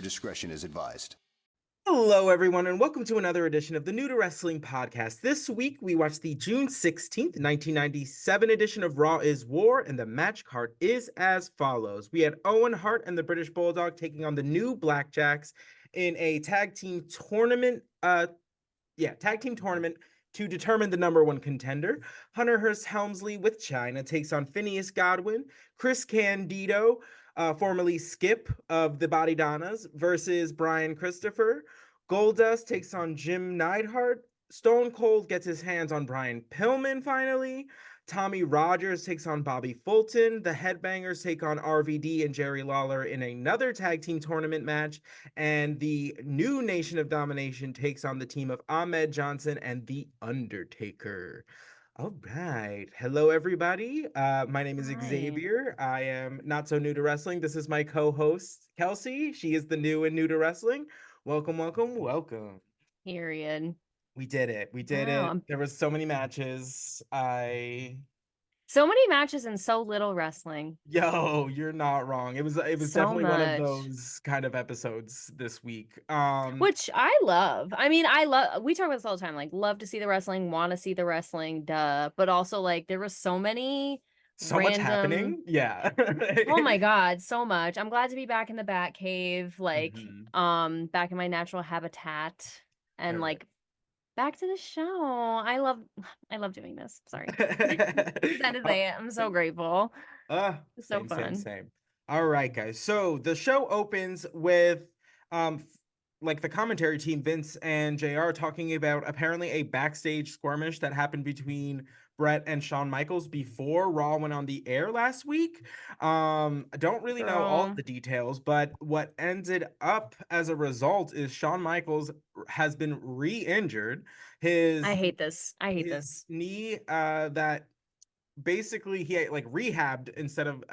discretion is advised. Hello, everyone, and welcome to another edition of the New to Wrestling podcast. This week, we watched the June 16th, 1997 edition of Raw is War, and the match card is as follows. We had Owen, Hart, and the British Bulldog taking on the new Blackjacks in a tag team tournament, to determine the number one contender. Hunter Hearst Helmsley with Chyna takes on Phineas Godwin, Chris Candido, formerly Skip of the Body Donnas, versus Brian Christopher. Goldust takes on Jim Neidhart. Stone Cold gets his hands on Brian Pillman finally. Tommy Rogers takes on Bobby Fulton. The Headbangers take on RVD and Jerry Lawler in another tag team tournament match. And the new Nation of Domination takes on the team of Ahmed Johnson and The Undertaker. All right. Hello, everybody. My name is Hi. Xavier. I am not so new to wrestling. This is my co-host, Kelsey. She is the new and new to wrestling. Welcome, welcome, welcome. Period. We did it. We did Wow. it. There was so many matches. So many matches and so little wrestling. Yo, you're not wrong. It was So definitely one of much. those kind of episodes this week. Which I love. I mean, we talk about this all the time. Like, love to see the wrestling, want to see the wrestling, duh. But also, like, there was so many much happening. Yeah. Oh my God, so much. I'm glad to be back in the Bat Cave, like, back in my natural habitat, and like back to the show. I love doing this. Sorry. That is it. I'm so grateful. It's so fun. Same. All right, guys. So the show opens with like the commentary team, Vince and JR, talking about apparently a backstage skirmish that happened between Brett and Shawn Michaels before Raw went on the air last week. I don't really know all of the details, but what ended up as a result is Shawn Michaels has been re-injured. I hate this. His knee that basically he like rehabbed instead of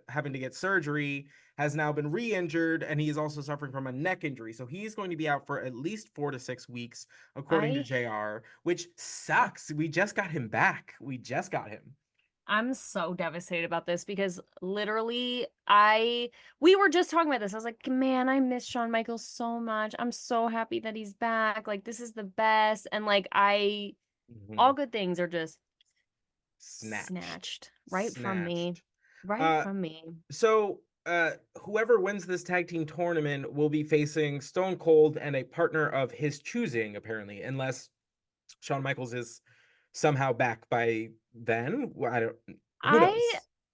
having to get surgery has now been re-injured, and he is also suffering from a neck injury, so he's going to be out for at least 4 to 6 weeks according to JR, which sucks. We just got him back. I'm so devastated about this because literally we were just talking about this. I was like, man, I miss Shawn Michaels so much. I'm so happy that he's back. Like, this is the best. And like all good things are just snatched from me. From me. So whoever wins this tag team tournament will be facing Stone Cold and a partner of his choosing, apparently, unless Shawn Michaels is somehow back by then. Who knows?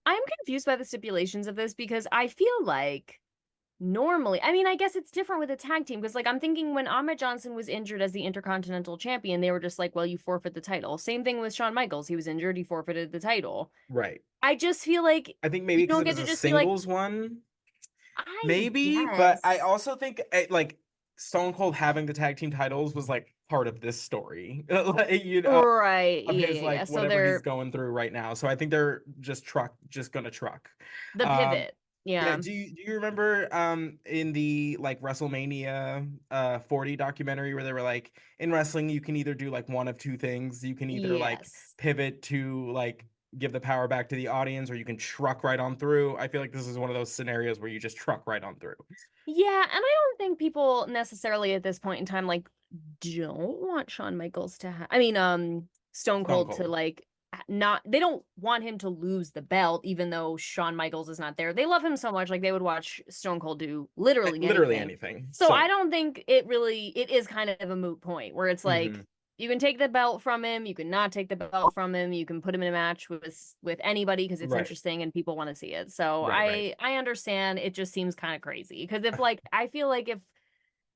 I'm confused by the stipulations of this because I feel like normally, I mean, I guess it's different with a tag team because, like, I'm thinking when Ahmed Johnson was injured as the Intercontinental Champion, they were just like, well, you forfeit the title. Same thing with Shawn Michaels. He was injured, he forfeited the title. Right. I just feel like I think maybe because it was a singles one. Maybe, but I also think like Stone Cold having the tag team titles was like part of this story, you know, right? Of his Yeah. whatever he's going through right now. So I think they're just gonna truck the pivot. Yeah. Do you remember in the like WrestleMania 40 documentary where they were like, in wrestling you can either do like one of two things. You can either like pivot to like give the power back to the audience, or you can truck right on through. I feel like this is one of those scenarios where you just truck right on through. Yeah, and I don't think people necessarily at this point in time like don't want Shawn Michaels to have Stone Cold to like they don't want him to lose the belt, even though Shawn Michaels is not there. They love him so much, like they would watch Stone Cold do literally anything. So I don't think it is kind of a moot point where it's like you can take the belt from him, you can not take the belt from him, you can put him in a match with anybody because it's interesting and people want to see it. So I understand. It just seems kind of crazy because if like I feel like if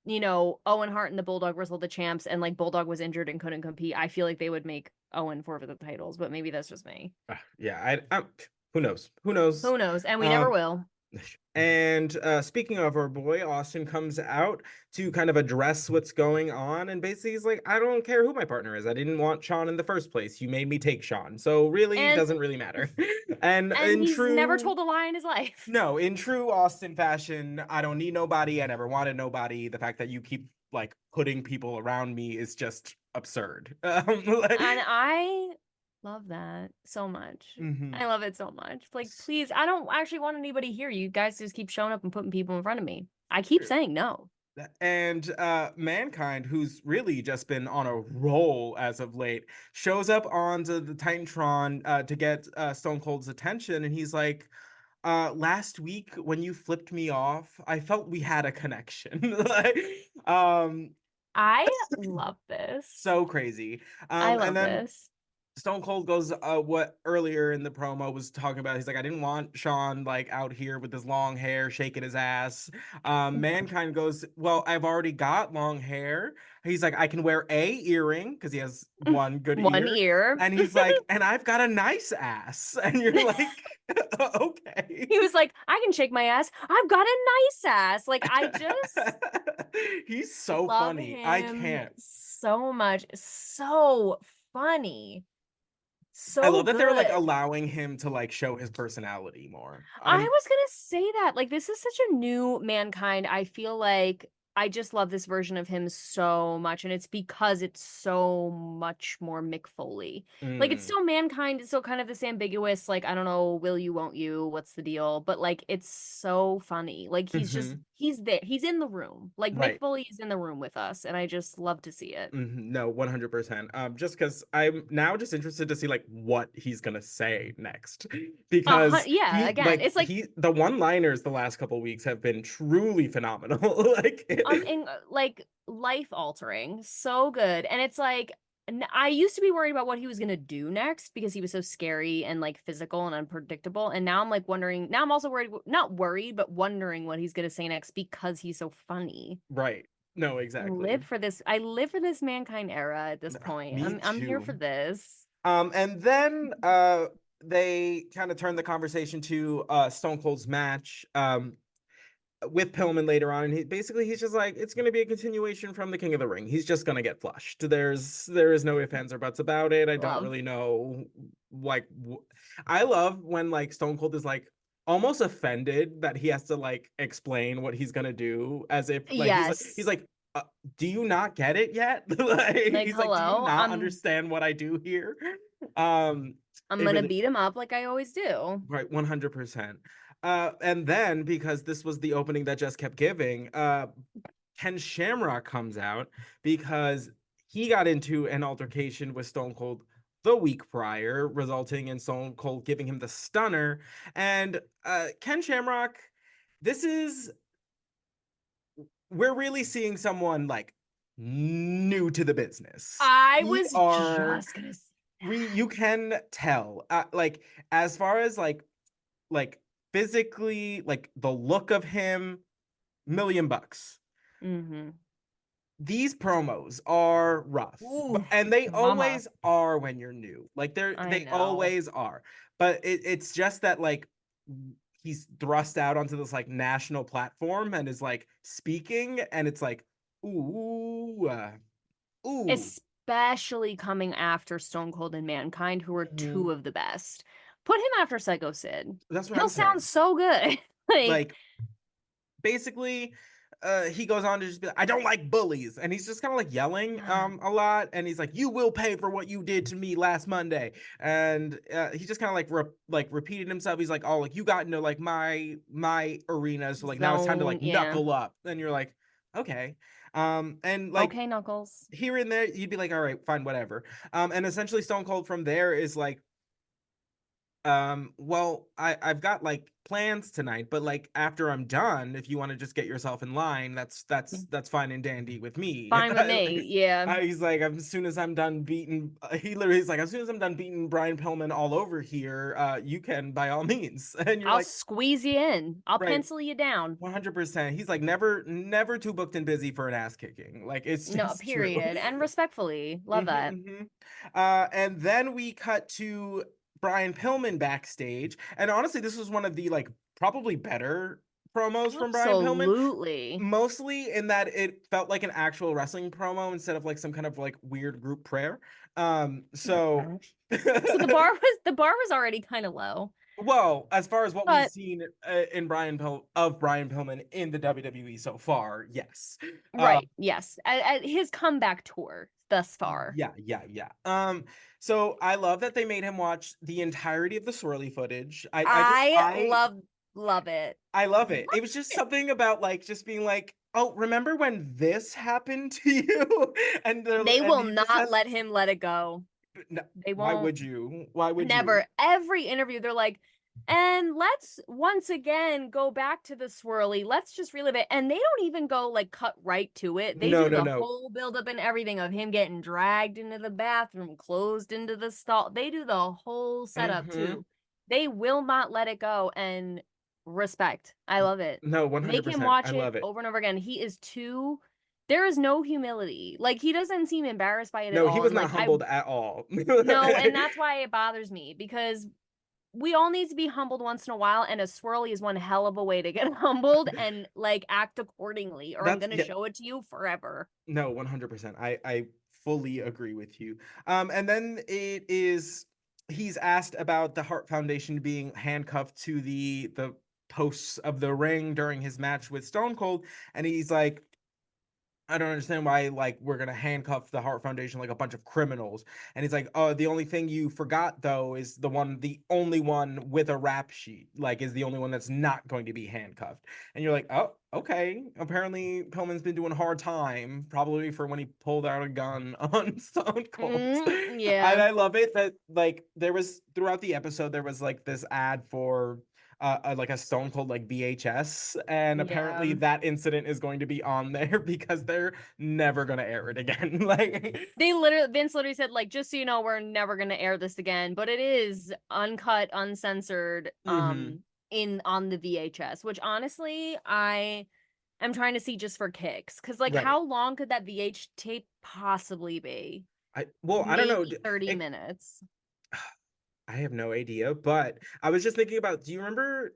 Owen Hart and the Bulldog wrestled the champs and like Bulldog was injured and couldn't compete, I feel like they would make Owen forfeit the titles, but maybe that's just me. Yeah, who knows? And we never will. And speaking of our boy, Austin comes out to kind of address what's going on, and basically he's like, I don't care who my partner is. I didn't want Shawn in the first place. You made me take Shawn. So really, it doesn't really matter. and he's never told a lie in his life. No, in true Austin fashion, I don't need nobody. I never wanted nobody. The fact that you keep like putting people around me is just absurd. And I Love that so much. Mm-hmm. I love it so much. Like, please, I don't actually want anybody here. You guys just keep showing up and putting people in front of me. I keep saying no. And Mankind, who's really just been on a roll as of late, shows up onto the Titantron to get Stone Cold's attention, and he's like, last week when you flipped me off, I felt we had a connection. Like, I love this. so crazy. I And love then this. Stone Cold goes what earlier in the promo was talking about. He's like, I didn't want Shawn like out here with his long hair shaking his ass. Mankind goes, well, I've already got long hair. He's like, I can wear a earring because he has one good One ear. ear. And he's like, and I've got a nice ass. And you're like, okay. He was like, I can shake my ass. I've got a nice ass. Like, I just He's so love funny. I him can't. so much. So funny. I So love that they're like good. allowing him to like show his personality more. I was gonna say that. Like, this is such a new Mankind. I feel like I just love this version of him so much, and it's because it's so much more Mick Foley. Like, it's Mm, still Mankind, it's still kind of this ambiguous, like, I don't know, will you, won't you, what's the deal? But like, it's so funny. Like, hmm he's there, he's in the room. Like, Mick Right. Foley is in the room with us, and I just love to see it. No, 100%. Just because I'm now just interested to see like what he's gonna say next, because Yeah, again, it's like the one-liners the last couple weeks have been truly phenomenal. Like, in like life altering, so good. And it's like I used to be worried about what he was gonna do next because he was so scary and like physical and unpredictable. And now I'm like wondering. Now I'm also worried, not worried, but wondering what he's gonna say next because he's so funny. right. No, I exactly. live for this. I live for this Mankind era at this point. Me I'm here too. for this. And then they kind of turn the conversation to Stone Cold's match. With Pillman later on, and he's just like, it's going to be a continuation from the King of the Ring. He's just going to get flushed. There is no ifs, ands, or buts about it. I don't Love. really know. Like, I love when like Stone Cold is like almost offended that he has to like explain what he's gonna do, as if like he's Yes. like, uh, do you not get it yet? Like Like, he's like, do you hello. not understand what I do here? I'm It gonna really beat him up like I always do. Right, 100%. And then because this was the opening that just kept giving, Ken Shamrock comes out because he got into an altercation with Stone Cold the week prior, resulting in Stone Cold giving him the stunner. And Ken Shamrock, this is we're really seeing someone like new to the business. I We was are just gonna say you can tell like as far as like physically, like the look of him, million bucks. mm-hmm. These promos are rough, Ooh, and they mama. always are when you're new. Like I they know. always are. But it's just that like he's thrust out onto this like national platform and is like speaking, and it's like ooh, ooh. Especially coming after Stone Cold and Mankind, who are Mhm. two of the best. Put him after Psycho Sid. That's what I'm He'll sound saying. so good. Like, Like basically he goes on to just be like, I don't like bullies, and he's just kind of like yelling a lot, and he's like, you will pay for what you did to me last Monday. And he just kind of like repeated himself. He's like, oh, like you got into like my arena, so like now it's time to zone, like yeah. knuckle up. And you're like, okay. And like Okay, Knuckles. here and there you'd be like, all right, fine, whatever. And essentially Stone Cold from there is like, well, I've got like plans tonight, but like after I'm done, if you want to just get yourself in line, that's fine and dandy with me. Fine with me. Yeah. He's like, as soon as I'm done beating, he literally is like, as soon as I'm done beating Brian Pillman all over here, you can by all means. And you're I'll like, squeeze you in. I'll right, pencil you down. 100%. He's like, never too booked and busy for an ass kicking. Like it's No, just true. period. And respectfully. Love hmm that. hmm and then we cut to Brian Pillman backstage, and honestly, this was one of the like probably better promos from Brian Pillman. Absolutely. Mostly in that it felt like an actual wrestling promo instead of like some kind of like weird group prayer. So So the bar was already kind of low. well, as far as what we've But seen in Brian Pillman in the WWE so far, yes. Uh, right, yes. At his comeback tour thus far. Yeah. So I love that they made him watch the entirety of the swirly footage. I love it. I love it. It was just something about like just being like, oh, remember when this happened to you? They And will he just not has let him let it go. no, They why won't. would you? Why would you? Never. Every interview, they're like, and let's once again go back to the swirly. Let's just relive it. And they don't even go like cut right to it. They No, do no, the no. whole buildup and everything of him getting dragged into the bathroom, closed into the stall. They do the whole setup Mm-hmm. too. They will not let it go. And respect. I love it. No, Make him 100%. I watch it love it. over and over again. He is too. There is no humility. Like he doesn't seem embarrassed by it at No, he all. was And not like I humbled at all. no, and that's why it bothers me because we all need to be humbled once in a while, and a swirly is one hell of a way to get humbled and like act accordingly, or I'm That's gonna yeah, show it to you forever. no, 100%. I fully agree with you. And then he's asked about the Hart Foundation being handcuffed to the posts of the ring during his match with Stone Cold, and he's like, I don't understand why like we're gonna handcuff the Hart Foundation like a bunch of criminals. And he's like, oh, the only thing you forgot though is the only one with a rap sheet, like is the only one that's not going to be handcuffed. And you're like, oh, okay. Apparently Pillman's been doing a hard time, probably for when he pulled out a gun on Stone Cold. And Yeah, I love it that like there was throughout the episode there was like this ad for like a Stone Cold like VHS, and yeah. apparently that incident is going to be on there because they're never gonna air it again. Like, Vince literally said, like, just so you know, we're never gonna air this again, but it is uncut, uncensored, mm-hmm. in on the VHS, which honestly, I am trying to see just for kicks. Cause like Right. how long could that VH tape possibly be? I don't know. Maybe 30 minutes. I have no idea, but I was just thinking about. Do you remember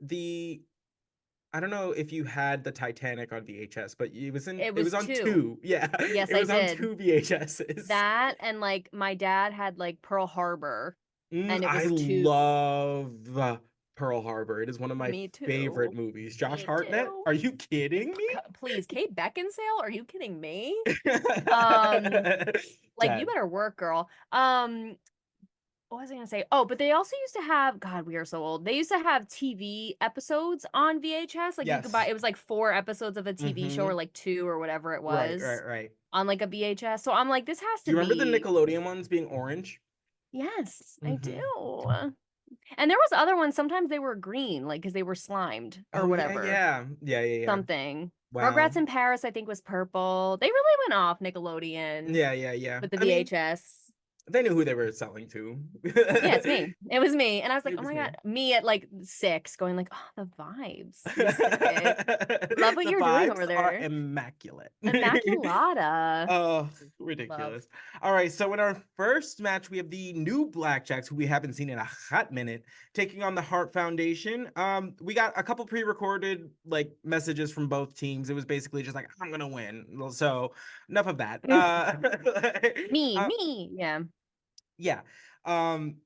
I don't know if you had the Titanic on VHS, but It it was was on two. two. Yeah, Yes, it I was on did. two VHSs. That and like my dad had like Pearl Harbor and it I was two. love Pearl Harbor. It is one of my Me favorite too. movies. Josh Me Hartnett, too. are you kidding me? Please, Kate Beckinsale? Are you kidding me? Um, like you Dead. better work, girl. What was I gonna say? Oh, but they also used to have, God, we are so old. They used to have TV episodes on VHS. Like you could buy, Yes. it was like 4 episodes of a TV show Mm-hmm. or like two or whatever it Right, was right, right. on like a VHS. So I'm like, this has Do to you remember the be, Nickelodeon ones being orange? yes, I do. Mm-hmm. And there was other ones, sometimes they were green, like because they were slimed or Oh yeah, whatever. yeah. Yeah. Something. Wow. Rugrats in Paris, I think, was purple. They really went off Nickelodeon Yeah. with the I mean, VHS. they knew who they were selling to. Yeah, it's me. It was me. And I was like, It oh was my me. God. Me at like 6, going like, oh, the vibes. You sick. Love what The you're doing vibes over are there. immaculate. Immaculata. Oh, Love. ridiculous. All right, so in our first match, we have the new Blackjacks, who we haven't seen in a hot minute, taking on the Hart Foundation. We got a couple pre-recorded like messages from both teams. It was basically just like, I'm gonna win. So enough of that. Uh, Me. Yeah. yeah. Um,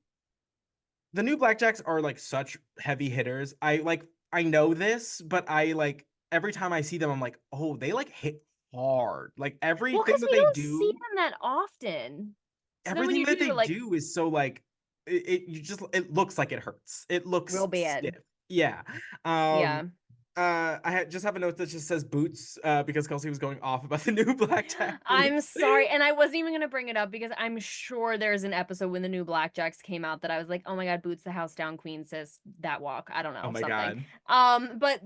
the new Blackjacks are like such heavy hitters. I know this, but I like every time I see them, I'm like, oh, they like hit hard. Like Well, everything because that we they don't see do, them that often. So then when everything you do, that they you're like, do is so like it looks like it hurts. It looks real bad. stiff. Yeah. Um Yeah. I just have a note that just says boots because Kelsey was going off about the new Blackjack I'm boots. sorry. And I wasn't even going to bring it up because I'm sure there's an episode when the new Blackjacks came out that I was like, oh my God, Boots the House Down Queen says that walk. I don't Oh know, my something. god. But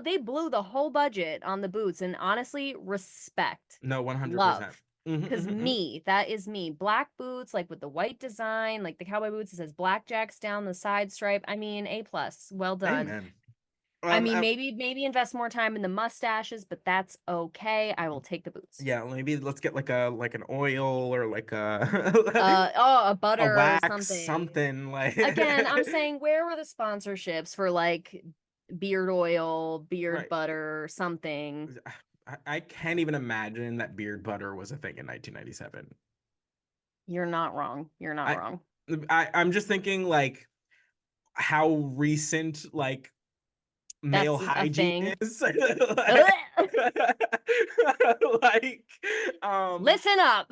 they blew the whole budget on the boots. And honestly, respect, No, 100%. love. Because me, that is me. Black boots, like with the white design, like the cowboy boots, it says Blackjacks down the side stripe. I mean, A plus. Well done. Amen. I mean, Um, maybe invest more time in the mustaches, but that's okay. I will take the boots. Yeah, maybe let's get like an oil or like a Oh, a a butter or wax, something. something like Again, I'm saying where were the sponsorships for like beard oil, beard right. butter, something? I can't even imagine that beard butter was a thing in 1997. You're not wrong. You're not I, wrong. I'm just thinking like how recent like male That's a hygiene thing. is. Ugh! Like, um, Listen up.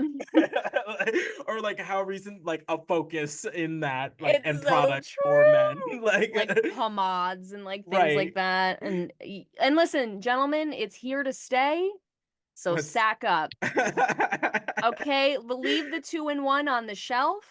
or like how recent like a focus in that like It's end so product for men. true. Like, Like pomades and like things like right. that. And listen, gentlemen, it's here to stay. So Let's sack up. Okay, leave the 2-in-1 on the shelf.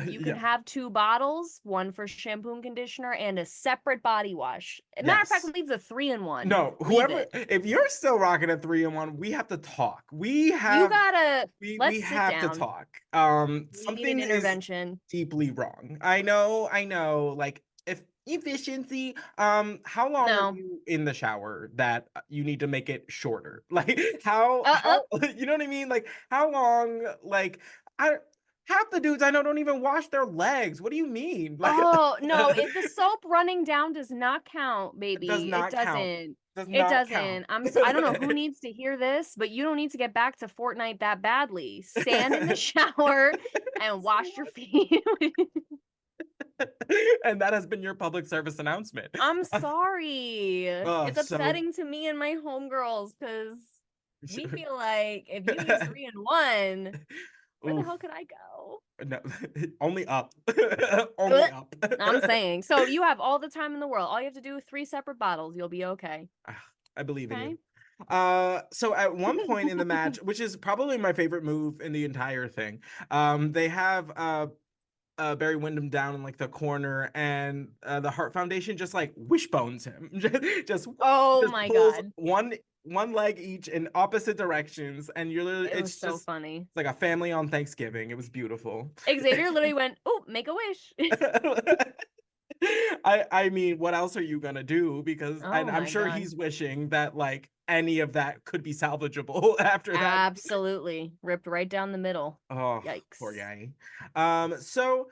You can yeah. have 2 bottles, one for shampoo and conditioner and a separate body wash. Matter of fact, Yes. leave the 3-in-1. No, Leave whoever, it. if you're still rocking a 3-in-1, we have to talk. You gotta, We let's sit have to down. talk. We need an Something is intervention. deeply wrong. I know, like if efficiency, how long are No. you in the shower that you need to make it shorter? Like Uh, uh, you know what I mean? Like how long, like I half the dudes I know don't even wash their legs. What do you mean? Like oh, no, the soap running down does not count, does baby. It not count. doesn't. Does It not count. doesn't. I don't know who needs to hear this, but you don't need to get back to Fortnite that badly. Stand in the shower and wash your feet. And that has been your public service announcement. I'm sorry. Oh, It's so upsetting to me and my homegirls because we feel like if you use 3-in-1, where the oof. hell could I go? No, only up. Only Ugh. up. I'm saying. So you have all the time in the world. All you have to do 3 separate bottles. You'll be okay. I believe in Okay. you. So at one point in the match, which is probably my favorite move in the entire thing, they have Barry Windham down in like the corner, and the Hart Foundation just like wishbones him, just Oh just my pulls God. one leg each in opposite directions, and you're literally It was it's so just funny. it's like a family on Thanksgiving. It was beautiful. Xavier literally went, "Oh, make a wish." I mean, what else are you gonna do? Because Oh I'm my sure God. he's wishing that like any of that could be salvageable after that. Absolutely. Ripped right down the middle. Oh, poor Yikes. guy. So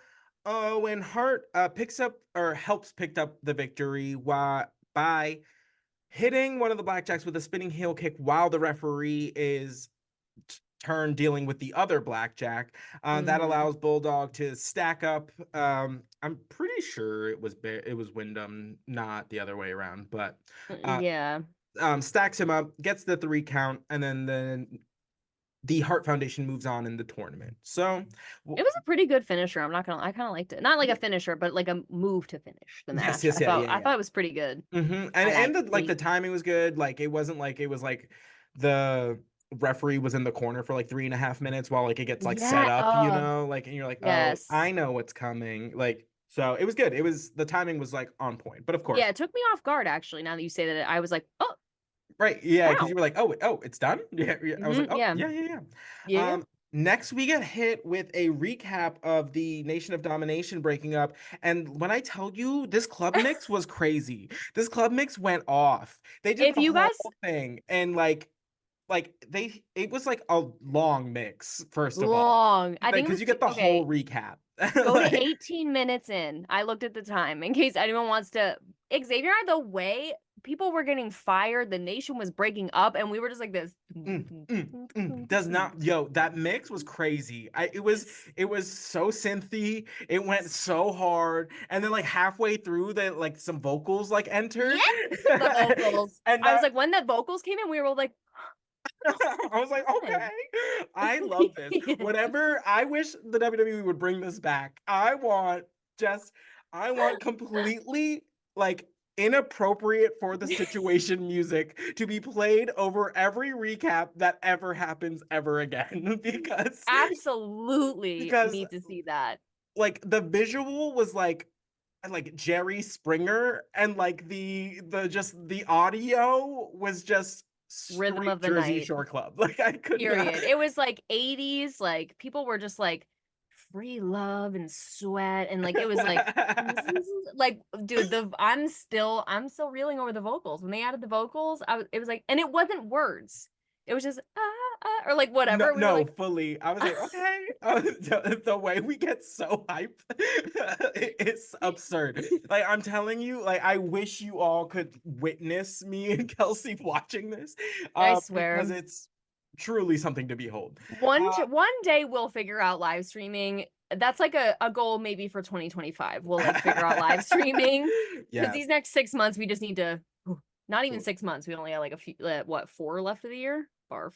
when Hart picks up or helps pick up the victory by hitting one of the Blackjacks with a spinning heel kick while the referee is turn dealing with the other Blackjack, that Mm-hmm. allows Bulldog to stack up. I'm pretty sure it was Wyndham, not the other way around, but uh, Yeah. stacks him up, gets the 3 count, and then the Hart Foundation moves on in the tournament. So, It was a pretty good finisher. I'm not gonna, I kind of liked it. Not like a finisher, but like a move to finish the yes, match. yes, yeah, yeah, I yeah. thought it was pretty good. I And liked like the it. timing was good. Like it wasn't like it was like the referee was in the corner for like 3.5 minutes while like it gets like set Yeah. up, Oh, like, and you're like, oh, I yes. know what's coming. Like, so it was good. It was the timing was like on point. But of course, Yeah, it took me off guard actually. Now that you say that, I was like, oh, right, yeah, because you wow. were like, oh, it's done. Yeah, yeah. I was like, oh, Yeah. yeah, yeah, yeah. Yeah. Yeah. Next, we get hit with a recap of the Nation of Domination breaking up. And when I tell you this club mix was crazy, this club mix went off. They did If the you whole guys thing, and like it was like a long mix, first of all. long, I think it Because was you get the whole okay. recap. Go to Like, 18 minutes in. I looked at the time in case anyone wants to. Xavier, the way people were getting fired, the nation was breaking up, and we were just like this. does not that mix was crazy. It was so synthy, it went so hard, and then like halfway through the like some vocals like entered. Yes, the vocals. And I was that like, when the vocals came in, we were all like, I was like, good. okay, I love this. Whatever, I wish the WWE would bring this back. Just, I want completely like inappropriate for the situation music to be played over every recap that ever happens ever again Absolutely because need to see that. like the visual was like Jerry Springer, and like the just the audio was just Rhythm straight of the Jersey night. Shore Club. Like I could not. Period. It was like 80s, like people were just like free love and sweat and like it was like dude, I'm still reeling over the vocals. When they added the vocals, it was like, and it wasn't words. It was just or like No, whatever. We were no, like fully. I was like, okay. The way we get so hyped, it's absurd. Like I'm telling you, like I wish you all could witness me and Kelsey watching this, I because swear. it's truly something to behold. Uh, One day we'll figure out live streaming. That's like a goal maybe for 2025. We'll like figure out live streaming because yes, these next 6 months we just need to Not even 6 months. We only have like a few, what, 4 left of the year? Barf.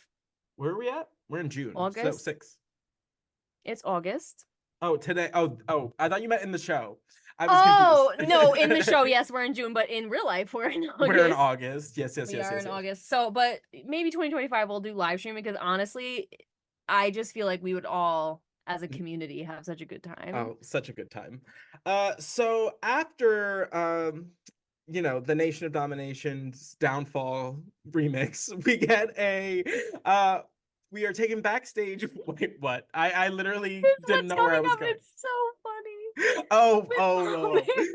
Where are we at? We're in June. So August. 6. It's August. Oh, today. Oh, I thought you meant in the show. I was Oh, no, in the confused. show, yes, we're in June, but in real life, we're in We're in August. August. Yes, yes, We yes, are yes, in yes. August. So, but maybe 2025 we'll do live stream because honestly, I just feel like we would all, as a community, have such a good time. Oh, such a good time. So after the Nation of Domination's downfall remix, we get a we are taken backstage. Wait, what? I literally It's didn't what's know where I coming was up. going. It's so funny. Oh, With oh, Paul oh. Bear.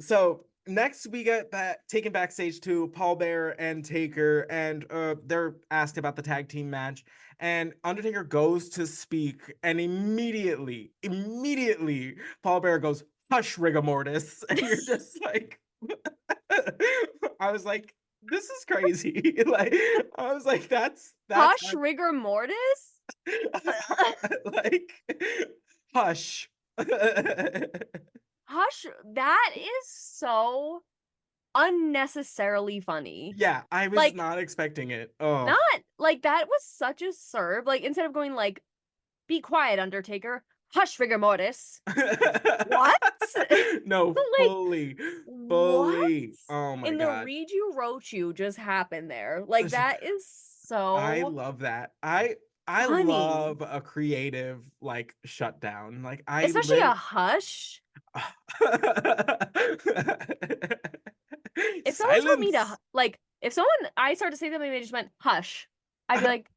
So next we get taken backstage to Paul Bear and Taker, and they're asked about the tag team match. And Undertaker goes to speak, and immediately, Paul Bear goes, "Hush, rigor mortis," and you're just like, I was like, this is crazy. Like, I was like, that's Hush, rigor mortis? like, hush. Hush, that is so unnecessarily funny. Yeah, I was Like, not expecting it. Oh. not like that was such a serve. Like, instead of going like, be quiet, Undertaker, hush, rigor mortis. What? No, Like, fully. what? Oh my In the God. read you wrote you just happened there. Like, that is I so love that. I funny. love a creative like shutdown. Like I Especially a lit hush. If someone told me to, silence. like, if someone, I started to say something, they just went, hush, I'd be like,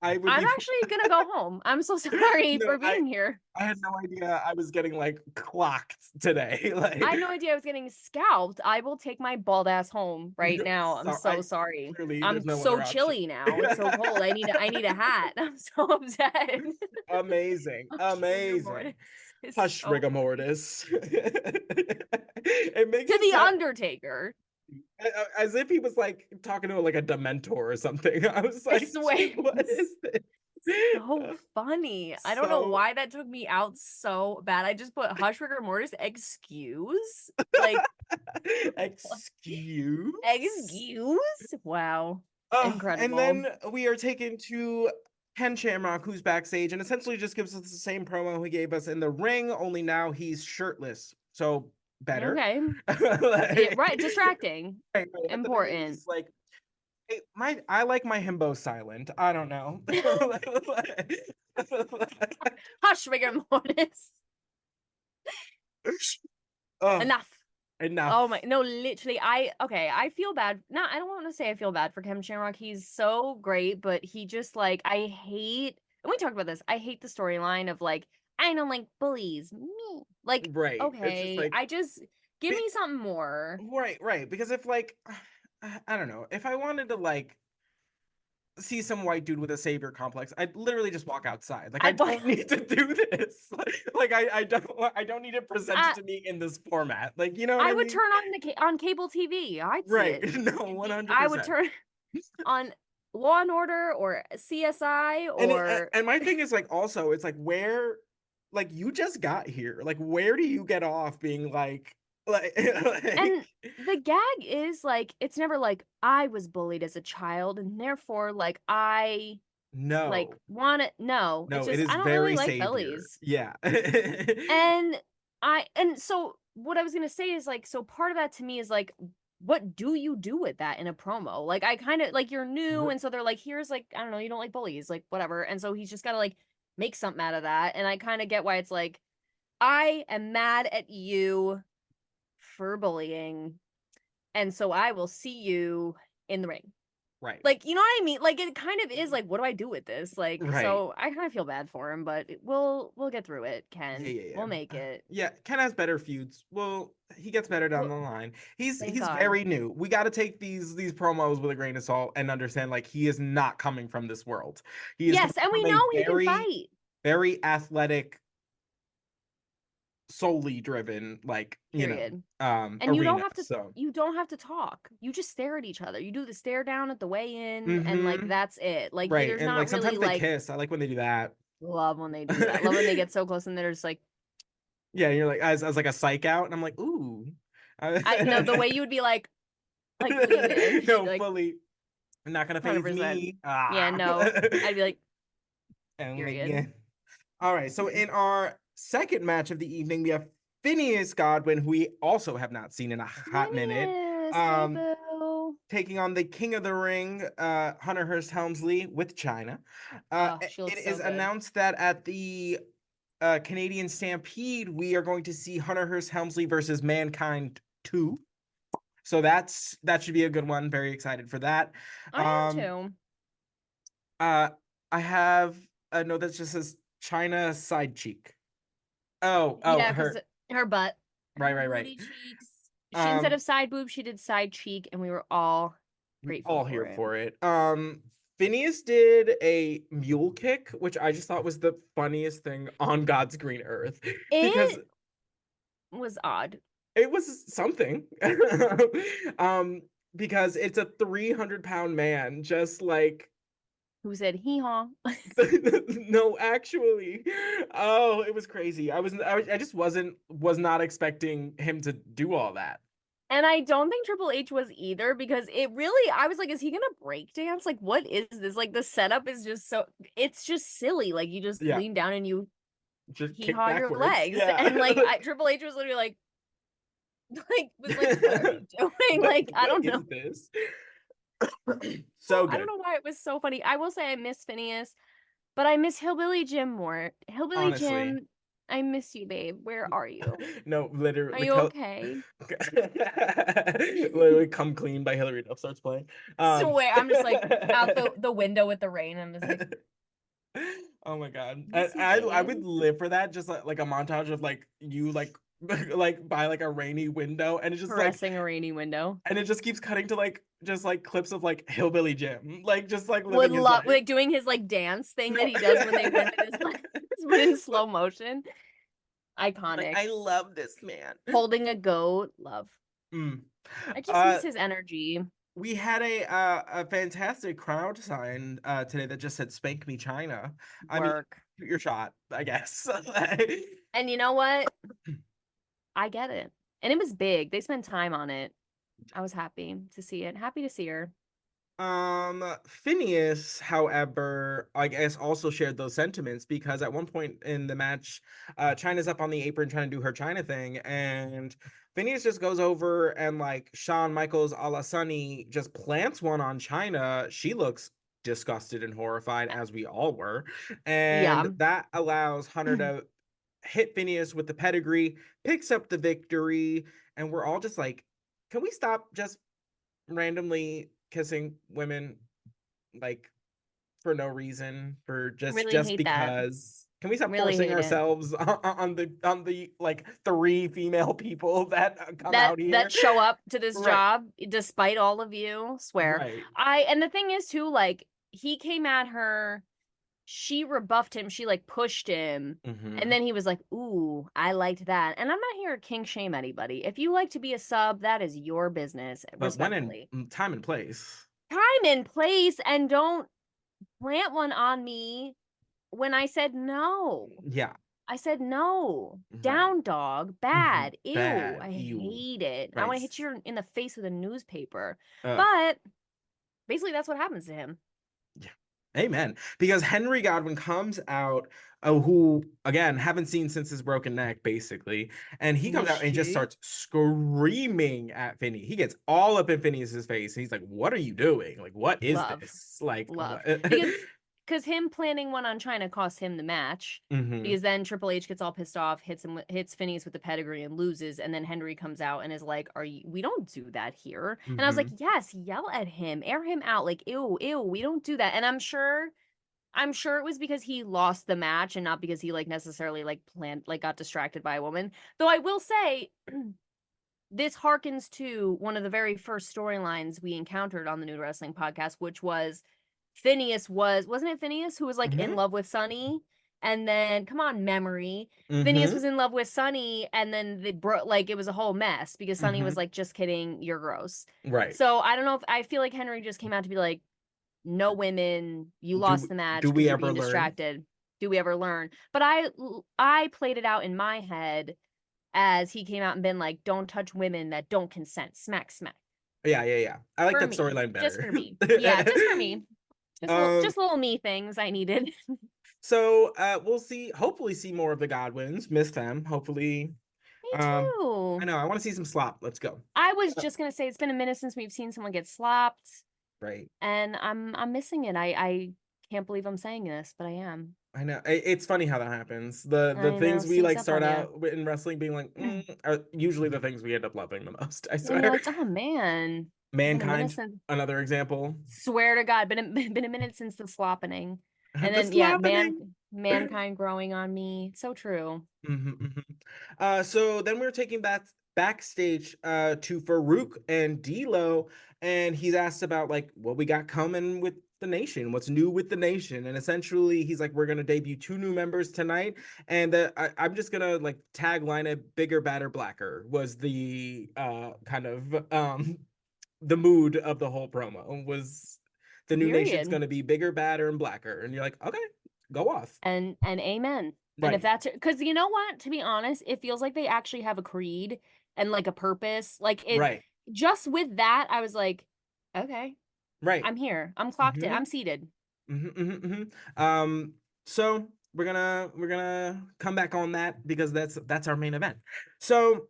I would I'm be actually gonna go home. I'm so sorry no, for being here. I had no idea I was getting like clocked today. I Like had no idea I was getting scalped. I will take my bald ass home right now. I'm so so sorry. clearly I'm there's no so other option. chilly now. It's so cold. I need a hat. I'm so upset. Amazing. Rigor Amazing. mortis is Hush, so rigor funny. mortis. It makes To it the sound Undertaker. as if he was like talking to like a Dementor or something. I was I like, swear. what is this? So funny. I don't know So why that took me out so bad. I just put hush rigor mortis, excuse? Like, excuse. excuse? Wow. Oh, and Incredible. then we are taken to Ken Shamrock, who's backstage, and essentially just gives us the same promo he gave us in the ring, only now he's shirtless. So better. Okay. Yeah, Like, right. Distracting. right, at the very Important. least, like hey, I like my himbo silent. I don't know. Hush, rigor mortis. Oh, Enough. enough. Oh my, no, literally, I feel bad. No, I don't want to say I feel bad for Kevin Shamrock. He's so great, but he just like, I hate, and we talked about this, I hate the storyline of like, I don't like bullies, me. Like, Right. It's just okay, like I just, give be, me something more. right. Because if like I don't know, if I wanted to like see some white dude with a savior complex, I'd literally just walk outside. Like I I'd, don't need to do this. Like I don't need it presented I, to me in this format. Like you know what I I would mean? turn on on cable TV. I'd see Right. it. No, 100%. I would turn on Law and Order or CSI or And my thing is like also it's like where like you just got here. Like where do you get off being like and the gag is like it's never like I was bullied as a child and therefore like I like no. want it. No, it's No, it just is I don't really very like savior. bullies. Yeah. And so what I was gonna say is like so part of that to me is like what do you do with that in a promo? Like I kind of like you're new and so they're like here's like I don't know, you don't like bullies, like whatever. And so he's just got to like make something out of that. And I kind of get why it's like I am mad at you for bullying, and so I will see you in the ring. Right. Like, you know what I mean? Like, it kind of is like, what do I do with this? Like, Right. so I kind of feel bad for him, but we'll get through it, Ken. Yeah. We'll make it. Yeah, Ken has better feuds. Well, he gets better down Well, the line. thank He's God. very new. We got to take these promos with a grain of salt and understand like he is not coming from this world. He is coming Yes, and we from know a he can fight. very athletic, solely driven like, Period. And arena. So, you don't have to talk. You just stare at each other. You do the stare down at the weigh-in and like mhm. that's it. Like Right. there's And like not really sometimes they like kiss. I like when they do that. love when they do that. Love when they get so close and they're just like Yeah, you're like as like a psych out and I'm like, "Ooh." I no, the way you would be like like leave it. No, Like fully. Not gonna phase 100%. me. Yeah, Ah. no. I'd be like, And yeah. period. All right. So in our second match of the evening, we have Phineas Godwin, who we also have not seen in a hot minute. Phineas, hey Um, boo. taking on the King of the Ring, Hunter Hearst Helmsley with Chyna. Oh, she It looks so is good. announced that at the Canadian Stampede, we are going to see Hunter Hearst Helmsley versus Mankind 2. So that should be a good one. Very excited for that. I am Um, too. uh, I have a note that just says Chyna side cheek. Oh, Yeah, because her. her butt, her Right. booty cheeks. She instead Um, of side boob, she did side cheek, and we were all grateful all for here it. for it. Phineas did a mule kick, which I just thought was the funniest thing on God's green earth because It was odd. it was something. um, because it's a 300-pound man, just like Who said hee haw? no, actually. Oh, it was crazy. I just was not expecting him to do all that. And I don't think Triple H was either because it really, I was like, is he gonna break dance? Like, what is this? Like, the setup is just so, it's just silly. Like, you just Yeah, lean down and you just hee kick haw your backwards. legs. Yeah. And like, Triple H was literally like, was like, what are you doing? Like, I What don't know. is this? So I don't good. know why it was so funny. I will say I miss Phineas, but I miss Hillbilly Jim more. Hillbilly Honestly. Jim, I miss you, babe. Where are you? No, Are literally you okay? literally Come Clean by Hillary Duff starts playing. Swear, I'm just like out the window with the rain. I'm just like, Oh my God. miss you, I babe. would live for that, just like a montage of like you like by like a rainy window, and it's just like, Caressing a rainy window. and it just keeps cutting to like just like clips of like Hillbilly Jim, like just like Would living his love life. like doing his like dance thing that No. he does when they win it is like but in slow motion. Like, Iconic. I love this man. Holding a goat, love. Mm. I just Uh, miss his energy. we had a fantastic crowd sign today that just said "Spank Me, China." I mean, Work. shoot your shot, I guess. And you know what? I get it. And it was big. They spent time on it. I was happy to see it. Happy to see her. Phineas, however, I guess also shared those sentiments because at one point in the match, China's up on the apron trying to do her China thing, and Phineas just goes over and like Shawn Michaels a la Sunny just plants one on China. She looks disgusted and horrified, as we all were, and Yeah. that allows Hunter to hit Phineas with the pedigree, picks up the victory, and we're all just like, can we stop just randomly kissing women like for no reason, for Really just hate that. because? Can we stop Really forcing hate it. ourselves on the like three female people that come That out here? that show up to this Right. job despite all of you. Swear. Right. I and the thing is too, like he came at her, she rebuffed him, she like pushed him, and Mm-hmm. then he was like, "Ooh, I liked that." And I'm not here to kink shame anybody. If you like to be a sub, that is your business, But when in respectfully. time and place. Time and place, and don't plant one on me when I said no. Yeah. I said no. Right. Down dog. Mm-hmm. Bad. Ew. Bad. I Ew. hate it. I Right. want to hit you in the face with a newspaper. Ugh. But basically that's what happens to him. Yeah. Amen. Because Henry Godwin comes out, who again haven't seen since his broken neck, basically, and he comes out and just Mushy. starts screaming at Finney. He gets all up in Phineas's face, and he's like, "What are you doing? Like, what is Love. this? Like, Love. what?" Because him planning one on China cost him the match. Hmm. Because then Triple H gets all pissed off, hits Phineas with the pedigree and loses, and then Henry comes out and is like, "Are you? We don't do that here." And I was like, Hmm. "Yes, yell at him, air him out, like ew, ew, we don't do that." And I'm sure it was because he lost the match and not because he like necessarily like planned like got distracted by a woman. Though I will say this harkens to one of the very first storylines we encountered on the New Wrestling Podcast, which was Phineas wasn't it Phineas who was like in Hmm. love with Sunny? And then come on, memory. Phineas Hmm. was in love with Sunny, and then they broke like it was a whole mess because Sunny was Hmm. like, just kidding, you're gross. Right. So I don't know if I feel like Henry just came out to be like, no women, you lost the Do match because we you're ever being learn? distracted. Do we ever learn? But I played it out in my head as he came out and been like, don't touch women that don't consent. Smack, smack. Yeah. I like For that me. storyline Just better. for me. Yeah, just for me. um, Just little me things I needed. so we'll hopefully see more of the Godwins. Miss them. Hopefully. Me I too. know. I want to see some slop. Let's go. I was Uh, just gonna say it's been a minute since we've seen someone get slapped, right. and I'm missing it. I can't believe I'm saying this, but I am. I know. It's funny how that happens. The I know, things we sneaks like up start on you. out in wrestling being like, are usually the things we end up loving the most. I And you're swear. like, oh man, been a minute Mankind, since. another example. Swear to God, been a minute since the sloppening, and The then yeah, slappening. mankind growing on me. So true. So then we're taking backstage to Farouk and D'Lo, and he's asked about like what we got coming with the nation, what's new with the nation, and essentially he's like, we're gonna debut two new members tonight, and I'm just gonna like tagline it, bigger, badder, blacker was the kind of the mood of the whole promo was the new nation's Period. gonna be bigger, badder, and blacker, and you're like, okay, go off, And amen. And if right, that's because you know what, to be honest, it feels like they actually have a creed and like a purpose. Like it right. just with that, I was like, okay, Right. I'm here. I'm clocked in. Mm-hmm. I'm seated. So we're gonna come back on that because that's our main event. So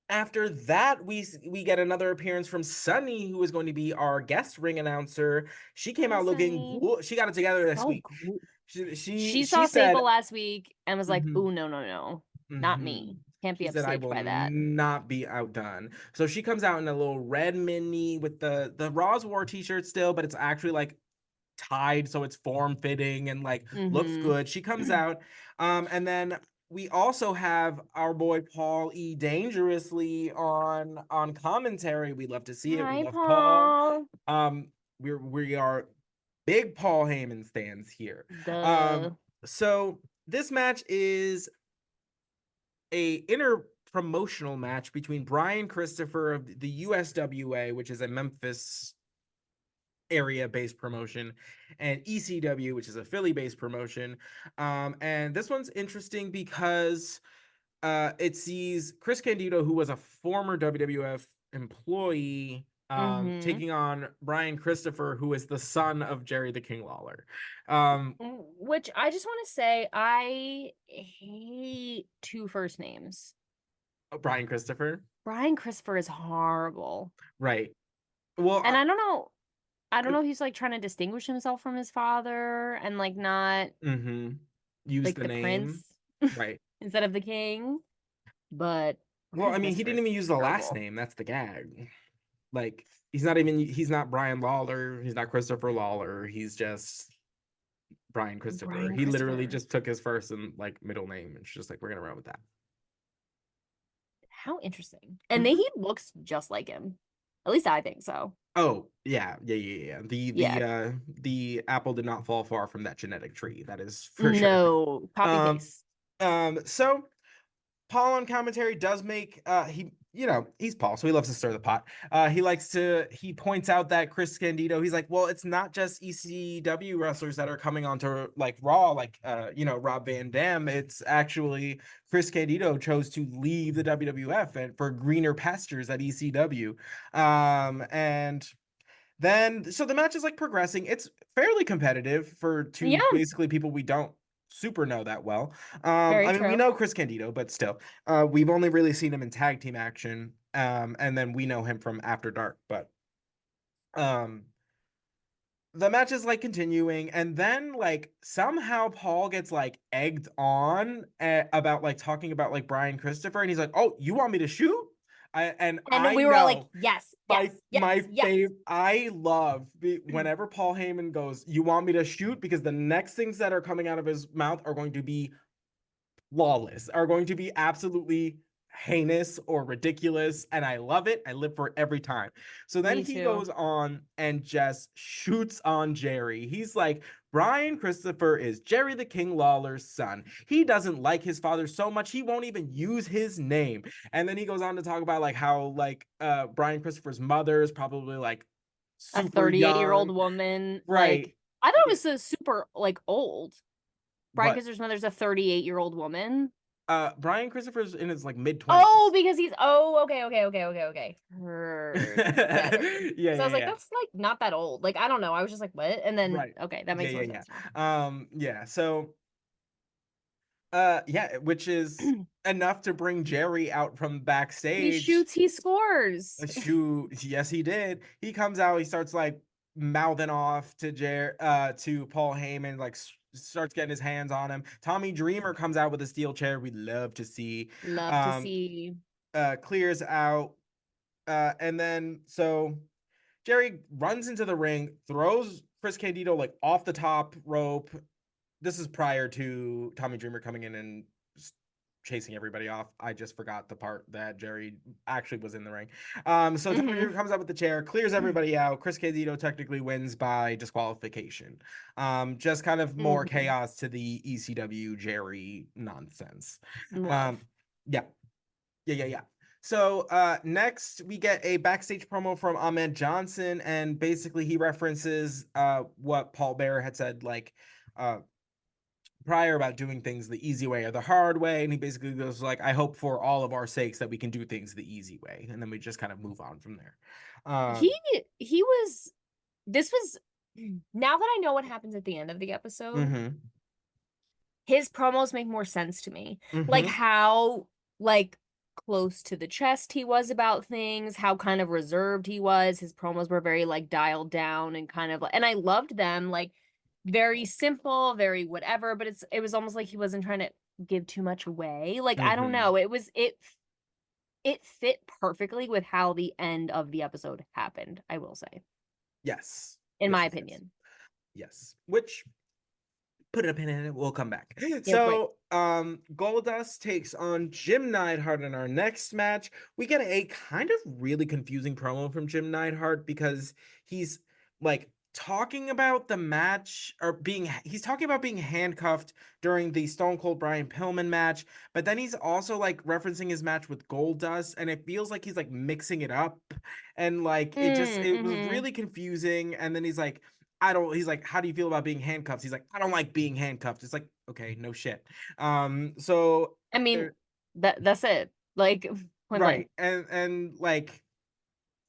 after that, we get another appearance from Sunny, who is going to be our guest ring announcer. She came Hi, out looking Sunny. cool. She got it together this So week. cool. She She she saw Sable said, last week and was like, mhm, "Ooh, no, no, no, not mhm. me. Can't be She said, I upstaged will by that." not be outdone. So she comes out in a little red mini with the Roz War t-shirt still, but it's actually like tied so it's form fitting and like looks Mm-hmm. good. She comes out, and then we also have our boy Paul E. Dangerously on commentary. We love to see it. We Hi, love Paul. Paul. We are big Paul Heyman stands here. Duh. So this match is a inter promotional match between Brian Christopher of the USWA, which is a Memphis area based promotion, and ECW, which is a Philly based promotion. And this one's interesting because it sees Chris Candido, who was a former WWF employee, Mm-hmm. taking on Brian Christopher, who is the son of Jerry the King Lawler. Um, Which I just want to say, I hate two first names. Brian Christopher, Brian Christopher is horrible. right? Well, And I don't know if he's like trying to distinguish himself from his father and like not mm-hmm. Use like the the name, prince right? instead of the king. But Well, Brian I mean, he Christopher didn't is even use the last terrible. name. That's the gag. Like, he's not Brian Lawler. He's not Christopher Lawler. He's just Brian Christopher. Brian He literally Christopher. just took his first and like middle name and it's just like, we're gonna run with that. How interesting. And then Mhm. he looks just like him. At least I think so. Oh, yeah. Yeah. The apple did not fall far from that genetic tree. That is for sure. No, copy Um, paste. so Paul on commentary does make he's Paul, so he loves to stir the pot. He points out that Chris Candido, he's like, well, it's not just ECW wrestlers that are coming onto like Raw, like Rob Van Dam. It's actually Chris Candido chose to leave the WWF and for greener pastures at ECW. And then so the match is like progressing. It's fairly competitive for two Yeah, basically people we don't super know that well. very I mean, we true. know Chris Candido, but still, we've only really seen him in tag team action. And then we know him from After Dark, but um the match is like continuing, and then like somehow Paul gets like egged on about like talking about like Brian Christopher, and he's like, "Oh, you want me to shoot?" And And I we were all like, know yes, my yes, my yes, yes. favorite. I love whenever Paul Heyman goes, "You want me to shoot?" Because the next things that are coming out of his mouth are going to be flawless, are going to be absolutely heinous or ridiculous, and I love it. I live for it every time. So then Me he too. goes on and just shoots on Jerry. He's like, Brian Christopher is Jerry the King Lawler's son. He doesn't like his father so much he won't even use his name. And then he goes on to talk about like how like Brian Christopher's mother is probably like A super 38-year-old young. woman, like Right. I thought it was a super like old. Brian What? Kister's mother's a 38-year-old woman. Brian Christopher's in his like mid-20s. Oh, because he's okay. Heard better. Yeah, So I yeah, was like, yeah. that's like not that old. Like, I don't know. I was just like, what? And then Right. okay, that Yeah, makes more yeah, sense now. yeah. Yeah. So, yeah, which is enough to bring Jerry out from He backstage. shoots, he scores. Shoot, yes, he did. He comes out, he starts like mouthing off to to Paul Heyman, like starts getting his hands on him. Tommy Dreamer comes out with a steel chair. We love to see. Love to Um, see. clears out, and then so Jerry runs into the ring, throws Chris Candido like off the top rope. This is prior to Tommy Dreamer coming in and chasing everybody off. I just forgot the part that Jerry actually was in the ring. So Tommy Hmm. Dreamer comes out with the chair, clears everybody out. Chris Candido technically wins by disqualification. Just kind of more Hmm. chaos to the ECW Jerry nonsense. Love. Um, yeah, yeah. So next we get a backstage promo from Ahmed Johnson, and basically he references what Paul Bearer had said like uh prior about doing things the easy way or the hard way, and he basically goes like, I hope for all of our sakes that we can do things the easy way, and then we just kind of move on from there. He um he was this was now that I know what happens at the end of the episode, mm-hmm his promos make more sense to me. Like mm-hmm how like close to the chest he was about things, how kind of reserved he was. His promos were very like dialed down and kind of like, and I loved them, like very simple, very whatever, but it was almost like he wasn't trying to give too much away. Like I don't mm-hmm know, it fit perfectly with how the end of the episode happened, I will say, yes in yes my yes yes opinion. yes which put a pin in it, we'll come back. Yep, right. So Goldust takes on Jim Neidhart in our next match. We get a kind of really confusing promo from Jim Neidhart because he's like talking about the match, or he's talking about being handcuffed during the Stone Cold Brian Pillman match, but then he's also like referencing his match with Goldust, and it feels like he's like mixing it up, and like it was Mm-hmm. really confusing. And then he's like, I don't, he's like, how do you feel about being handcuffed? He's like, I don't like being handcuffed. It's like, okay, no shit. So I mean, that's it. Like point blank. right. And like,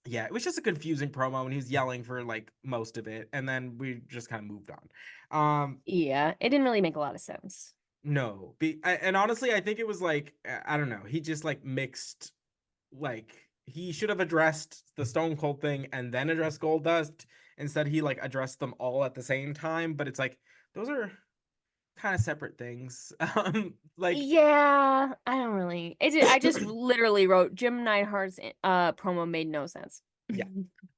yeah, it was just a confusing promo, and he was yelling for like most of it, and then we just kind of moved on. Yeah, it didn't really make a lot of sense. No, and honestly, I think it was like, I don't know, he just like mixed, like he should have addressed the Stone Cold thing and then addressed Goldust. Instead, he like addressed them all at the same time, but it's like those are kind of separate things. Like, Yeah, I don't really. I just literally wrote Jim Neidhart's promo made no sense. yeah.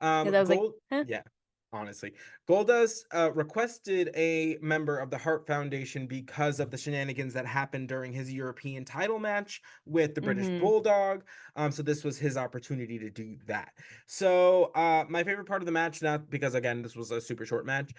Because I was like, Gold, huh? yeah. Honestly, Goldust requested a member of the Hart Foundation because of the shenanigans that happened during his European title match with the British Mm-hmm. Bulldog. So this was his opportunity to do that. So my favorite part of the match, not because again this was a super short match,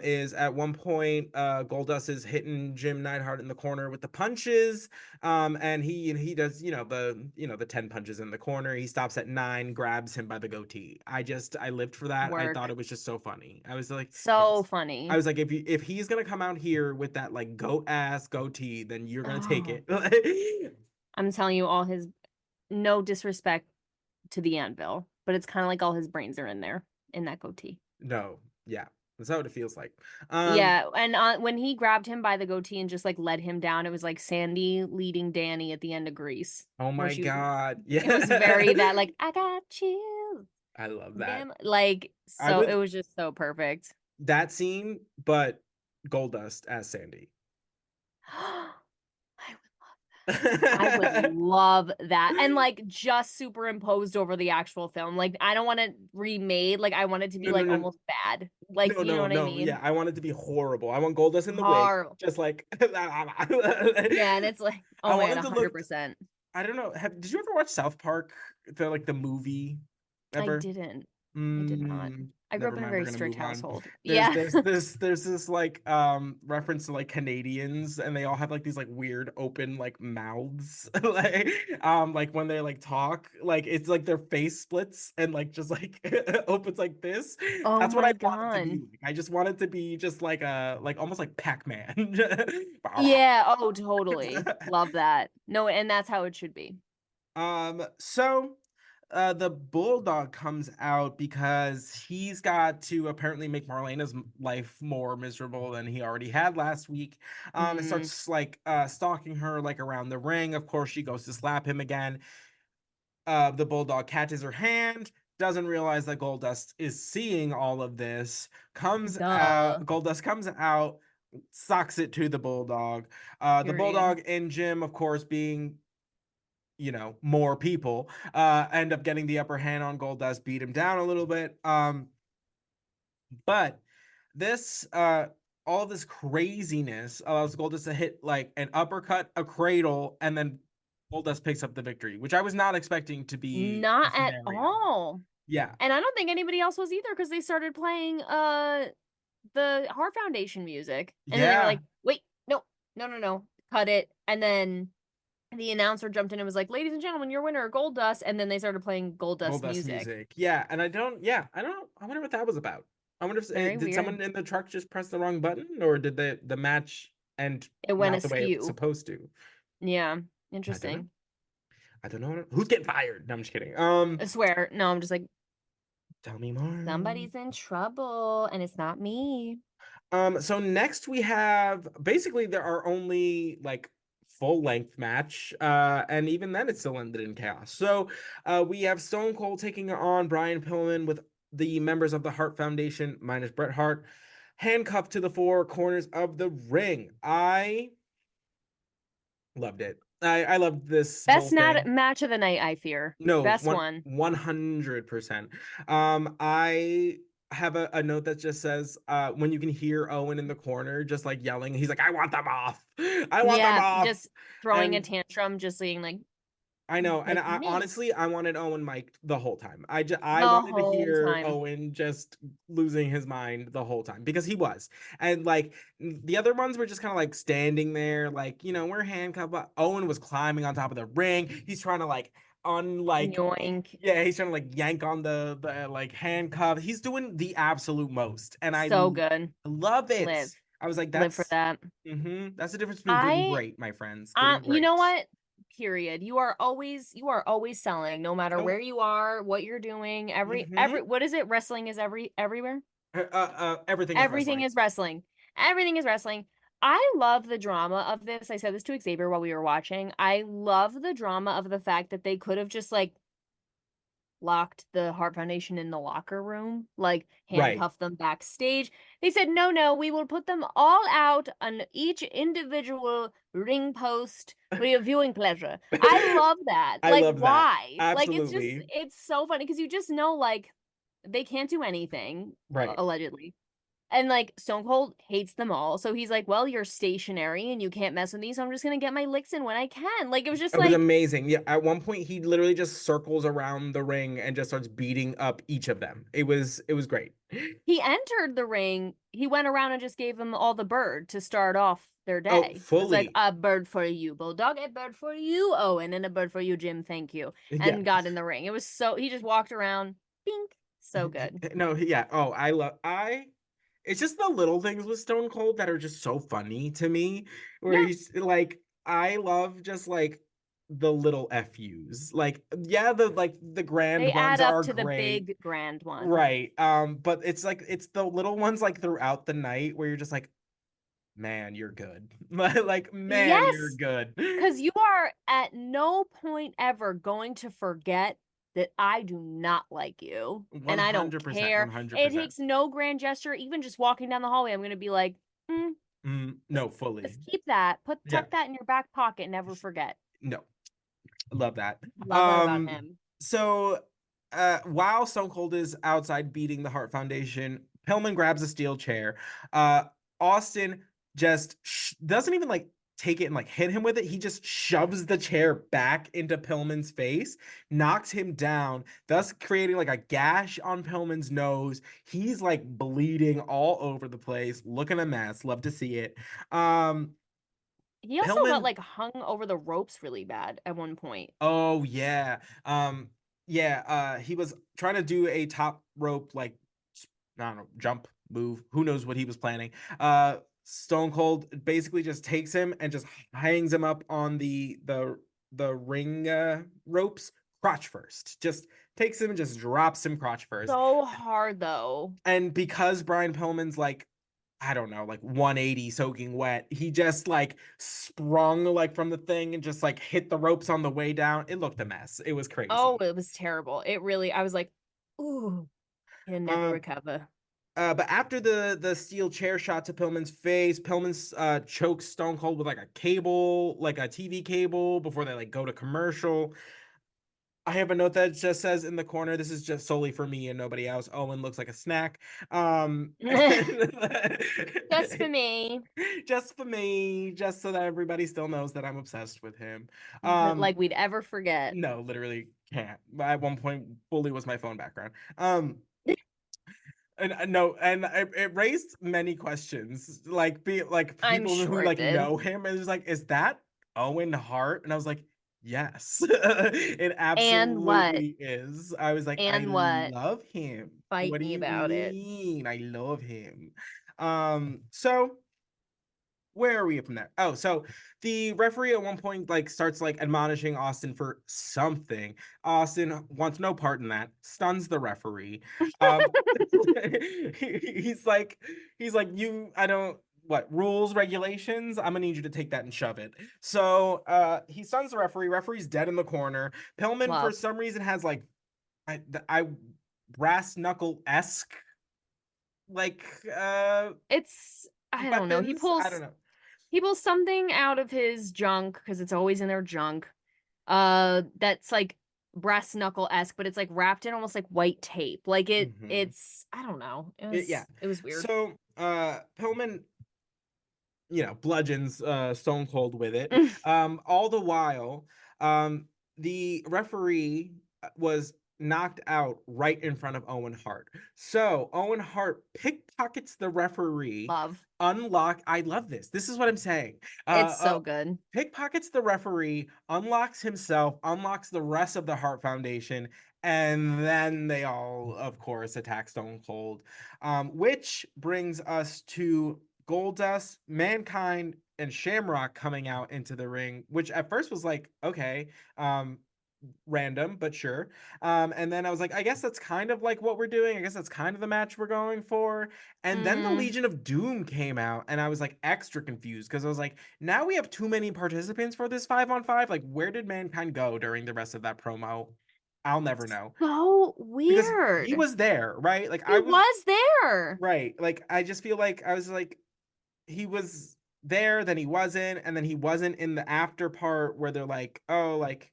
is at one point Goldust is hitting Jim Neidhart in the corner with the punches, and he does the 10 punches in the corner. He stops at 9, grabs him by the goatee. I lived for that. I thought Work. it was just so funny. I was like, So yes. I funny. was like, if he's gonna come out here with that like goat ass goatee, then you're gonna take Oh, it. I'm telling you, all his no disrespect to the anvil, but it's kind of like all his brains are in there in that goatee. No, yeah, that's how it feels like. Um, Yeah, and when he grabbed him by the goatee and just like led him down, it was like Sandy leading Danny at the end of Grease, oh where my she was. god, It was very yeah, that like I got chills, I love that. damn, like I so it would was just so perfect. that scene, but Goldust as Sandy. I I would love that. And like just superimposed over the actual film. Like I don't want it remade. Like I want it to be No, no, like no, almost bad. Like no, you know no, what I no. mean? Yeah, I want it to be horrible. I want Goldust in the wig, Horrible. just like Yeah, and it's like, I oh my want God, him to look. 100%. I don't know. Did you ever watch South Park, the movie I ever? didn't. I did not. I grew Never up in a mind, we're very gonna strict move on. household. There's Yeah. this like reference to like Canadians, and they all have like these like weird open like mouths. Like when they like talk, like it's like their face splits and like just like opens like this. Oh That's what I my want it to be God. like. I just want it to be just like a like almost like Pac-Man. Yeah. Oh, totally. Love that. No, and that's how it should be. So the Bulldog comes out because he's got to apparently make Marlena's life more miserable than he already had last week. And Mm, starts like stalking her like around the ring. Of course, she goes to slap him again. The Bulldog catches her hand, doesn't realize that Goldust is seeing all of this, comes duh. out, Goldust comes out, socks it to the Bulldog. The Period. Bulldog and Jim, of course, being more people, end up getting the upper hand on Goldust, beat him down a little bit. But this all this craziness allows Goldust to hit like an uppercut, a cradle, and then Goldust picks up the victory, which I was not expecting to be the Not at scenario. all. Yeah. And I don't think anybody else was either because they started playing the Hart Foundation music. And then they were Yeah. like, wait, no, no, no, no, cut it. And then the announcer jumped in and was like, ladies and gentlemen, your winner, Goldust. And then they started playing Goldust Goldust music. music. Yeah. And I don't know. I wonder what that was about. I wonder if Very did weird. someone in the truck just press the wrong button, or did the match end It went not the way it was askew. supposed to? Yeah, I don't know. interesting. I don't know. Who's getting fired? No, I'm just kidding. I swear. No, I'm just like, Tell me more. somebody's in trouble and it's not me. So next we have basically there are only like full length match, and even then it still ended in chaos. So we have Stone Cold taking on Brian Pillman with the members of the Hart Foundation minus Bret Hart, handcuffed to the four corners of the ring. I loved it. I loved this whole Best not thing. match of the night, I fear. No, Best one. 100%. I have a note that just says when you can hear Owen in the corner just like yelling, he's like, I want them off. I want them Yeah, off. just throwing a And tantrum, just being I know, and like I me honestly I wanted Owen mic'd the whole time. I the wanted to whole hear time. Owen just losing his mind the whole time because he was. And like the other ones were just kind of like standing there, like, we're handcuffed, but Owen was climbing on top of the ring. He's trying to like unlike Yoink. yeah, he's trying to like yank on the like handcuff. He's doing the absolute most. And I So good. love it. Live. I was like, Live for that. that's the difference between good and I great, my friends. Good and you know great. what? Period. You are always selling, no matter No. where you are, what you're doing. Every Mm-hmm. what is it? Wrestling is everywhere. Everything is Everything wrestling. is wrestling. Everything is wrestling. I love the drama of this. I said this to Xavier while we were watching. I love the drama of the fact that they could have just like locked the Hart Foundation in the locker room, like Right. handcuffed them backstage. They said, no, no, we will put them all out on each individual ring post for your viewing pleasure. I love that. I Like, love that. why? Like, Absolutely. it's so funny because you just know, like, they can't do anything, Right. allegedly. And like Stone Cold hates them all. So he's like, well, you're stationary and you can't mess with me. So I'm just going to get my licks in when I can. Like, it was just It was like, amazing. Yeah, at one point he literally just circles around the ring and just starts beating up each of them. It was great. he entered the ring. He went around and just gave them all the bird to start off their Oh, day. It was like fully. a bird for you, Bulldog, a bird for you, Owen, and a bird for you, Jim. Thank you. Yeah. And got in the ring. It was so he just walked around, bink, so good. No, yeah. Oh, I it's just the little things with Stone Cold that are just so funny to me. Where Yeah, he's like, I love just like the little FUs. Like, yeah, the grand they ones add up are to the great. big grand one. Right. But it's like it's the little ones like throughout the night where you're just like, man, you're good. Like, man, you're Yes, good. because you are at no point ever going to forget that I do not like you. And I don't 100%, care. It 100%. takes no grand gesture. Even just walking down the hallway, I'm going to be like, just, No, fully. just keep that. Yeah. Tuck that in your back pocket. And never forget. No. Love that. Love that about him. So while Stone Cold is outside beating the Hart Foundation, Pillman grabs a steel chair. Austin just doesn't even like take it and like hit him with it, he just shoves the chair back into Pillman's face, knocks him down, thus creating like a gash on Pillman's nose. He's like bleeding all over the place, looking a mess. Love to see it. He also got Pillman, like hung over the ropes really bad at one point. oh yeah. Yeah, he was trying to do a top rope like I don't know, jump move. Who knows what he was planning? Stone Cold basically just takes him and just hangs him up on the ring ropes crotch first. Just takes him and just drops him crotch first. So hard though. And because Brian Pillman's like I don't know, like 180 soaking wet. He just like sprung like from the thing and just like hit the ropes on the way down. It looked a mess. It was Oh, crazy. it was terrible. It really, I was like, ooh, he'll never Um, recover. but after the steel chair shot to Pillman's face, Pillman's chokes Stone Cold with like a cable, like a TV cable, before they like go to commercial. I have a note that just says in the corner, this is just solely for me and nobody else. Owen looks like a snack. Just for me. Just for me, just so that everybody still knows that I'm obsessed with him. Like we'd ever forget. No, literally can't. At one point, Bully was my phone background. And no, and it raised many questions, like be like I'm people sure who it like did. know him, and it's like, is that Owen Hart? And I was like, yes, it And what? absolutely is. I was like, I And what? love him. Fight What do me you about it. mean? I love him. So where are we from there? Oh, so the referee at one point like starts like admonishing Austin for something. Austin wants no part in that, stuns the referee. Um he's like you I don't what rules regulations I'm gonna need you to take that and shove it. So he stuns the referee's dead in the corner. Pillman for Love. some reason has like I brass knuckle esque like It's, I don't know. weapons. I don't know. He pulls something out of his junk because it's always in their junk. That's like brass knuckle-esque, but it's like wrapped in almost like white tape. Like Mhm. it's I don't know. Yeah. It was weird. So Pillman, bludgeons Stone Cold with it. All the while, the referee was knocked out right in front of Owen Hart. So Owen Hart pickpockets the referee, Love. I love this. This is what I'm saying. It's so good. Pickpockets the referee, unlocks himself, unlocks the rest of the Hart Foundation, and then they all, of course, attack Stone Cold. Which brings us to Goldust, Mankind, and Shamrock coming out into the ring, which at first was like, okay, random, but sure. And then I was like, I guess that's kind of like what we're doing. I guess that's kind of the match we're going for. And then the Mm, Legion of Doom came out, and I was like extra confused because I was like, now we have too many participants for this 5-on-5. Like, where did Mankind go during the rest of that promo? I'll never know so because he weird. was there, right? Like, He I was was there. right. Like, I just feel like I was like, he was there, then he wasn't, and then he wasn't in the after part where they're like, oh, like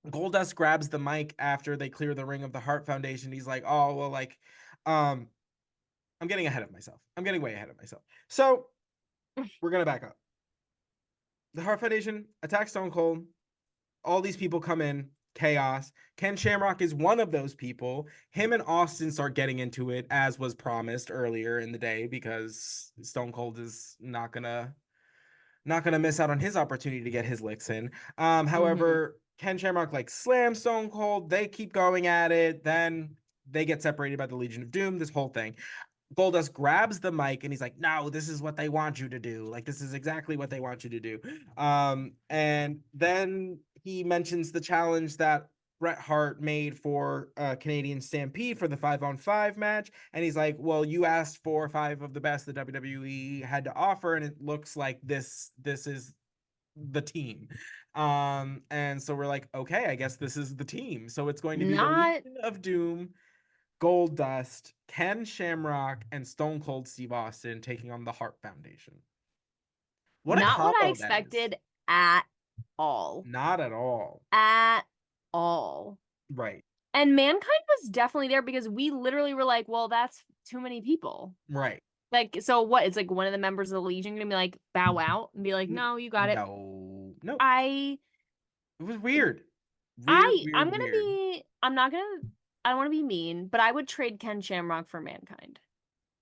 Goldust grabs the mic after they clear the ring of the Hart Foundation. He's like, oh, well, like, um, I'm getting ahead of myself. I'm getting way ahead of myself. So we're gonna back up. The Hart Foundation attacks Stone Cold. All these people come in, chaos. Ken Shamrock is one of those people. Him and Austin start getting into it, as was promised earlier in the day, because Stone Cold is not gonna miss out on his opportunity to get his licks in. Hmm. However, Ken Shamrock like slams Stone Cold. They keep going at it. Then they get separated by the Legion of Doom. This whole thing. Goldust grabs the mic and he's like, "No, this is what they want you to do. Like, this is exactly what they want you to do." And then he mentions the challenge that Bret Hart made for Canadian Stampede for the 5-on-5 match, and he's like, "Well, you asked for five of the best the WWE had to offer, and it looks like this is the team." And so we're like, "Okay, I guess this is the team." So it's going to be the Not Legion of Doom, Goldust, Ken Shamrock, and Stone Cold Steve Austin taking on the Hart Foundation. What a not what I combo that is. expected at all. Not at all. At all. Right. And Mankind was definitely there because we literally were like, well, that's too many people. Right. Like, so what? It's like one of the members of the Legion gonna be like bow out and be like, no, you got it. No, no. I It was weird. Weird, I'm weird, gonna weird. be I'm not gonna I don't want to be mean, but I would trade Ken Shamrock for Mankind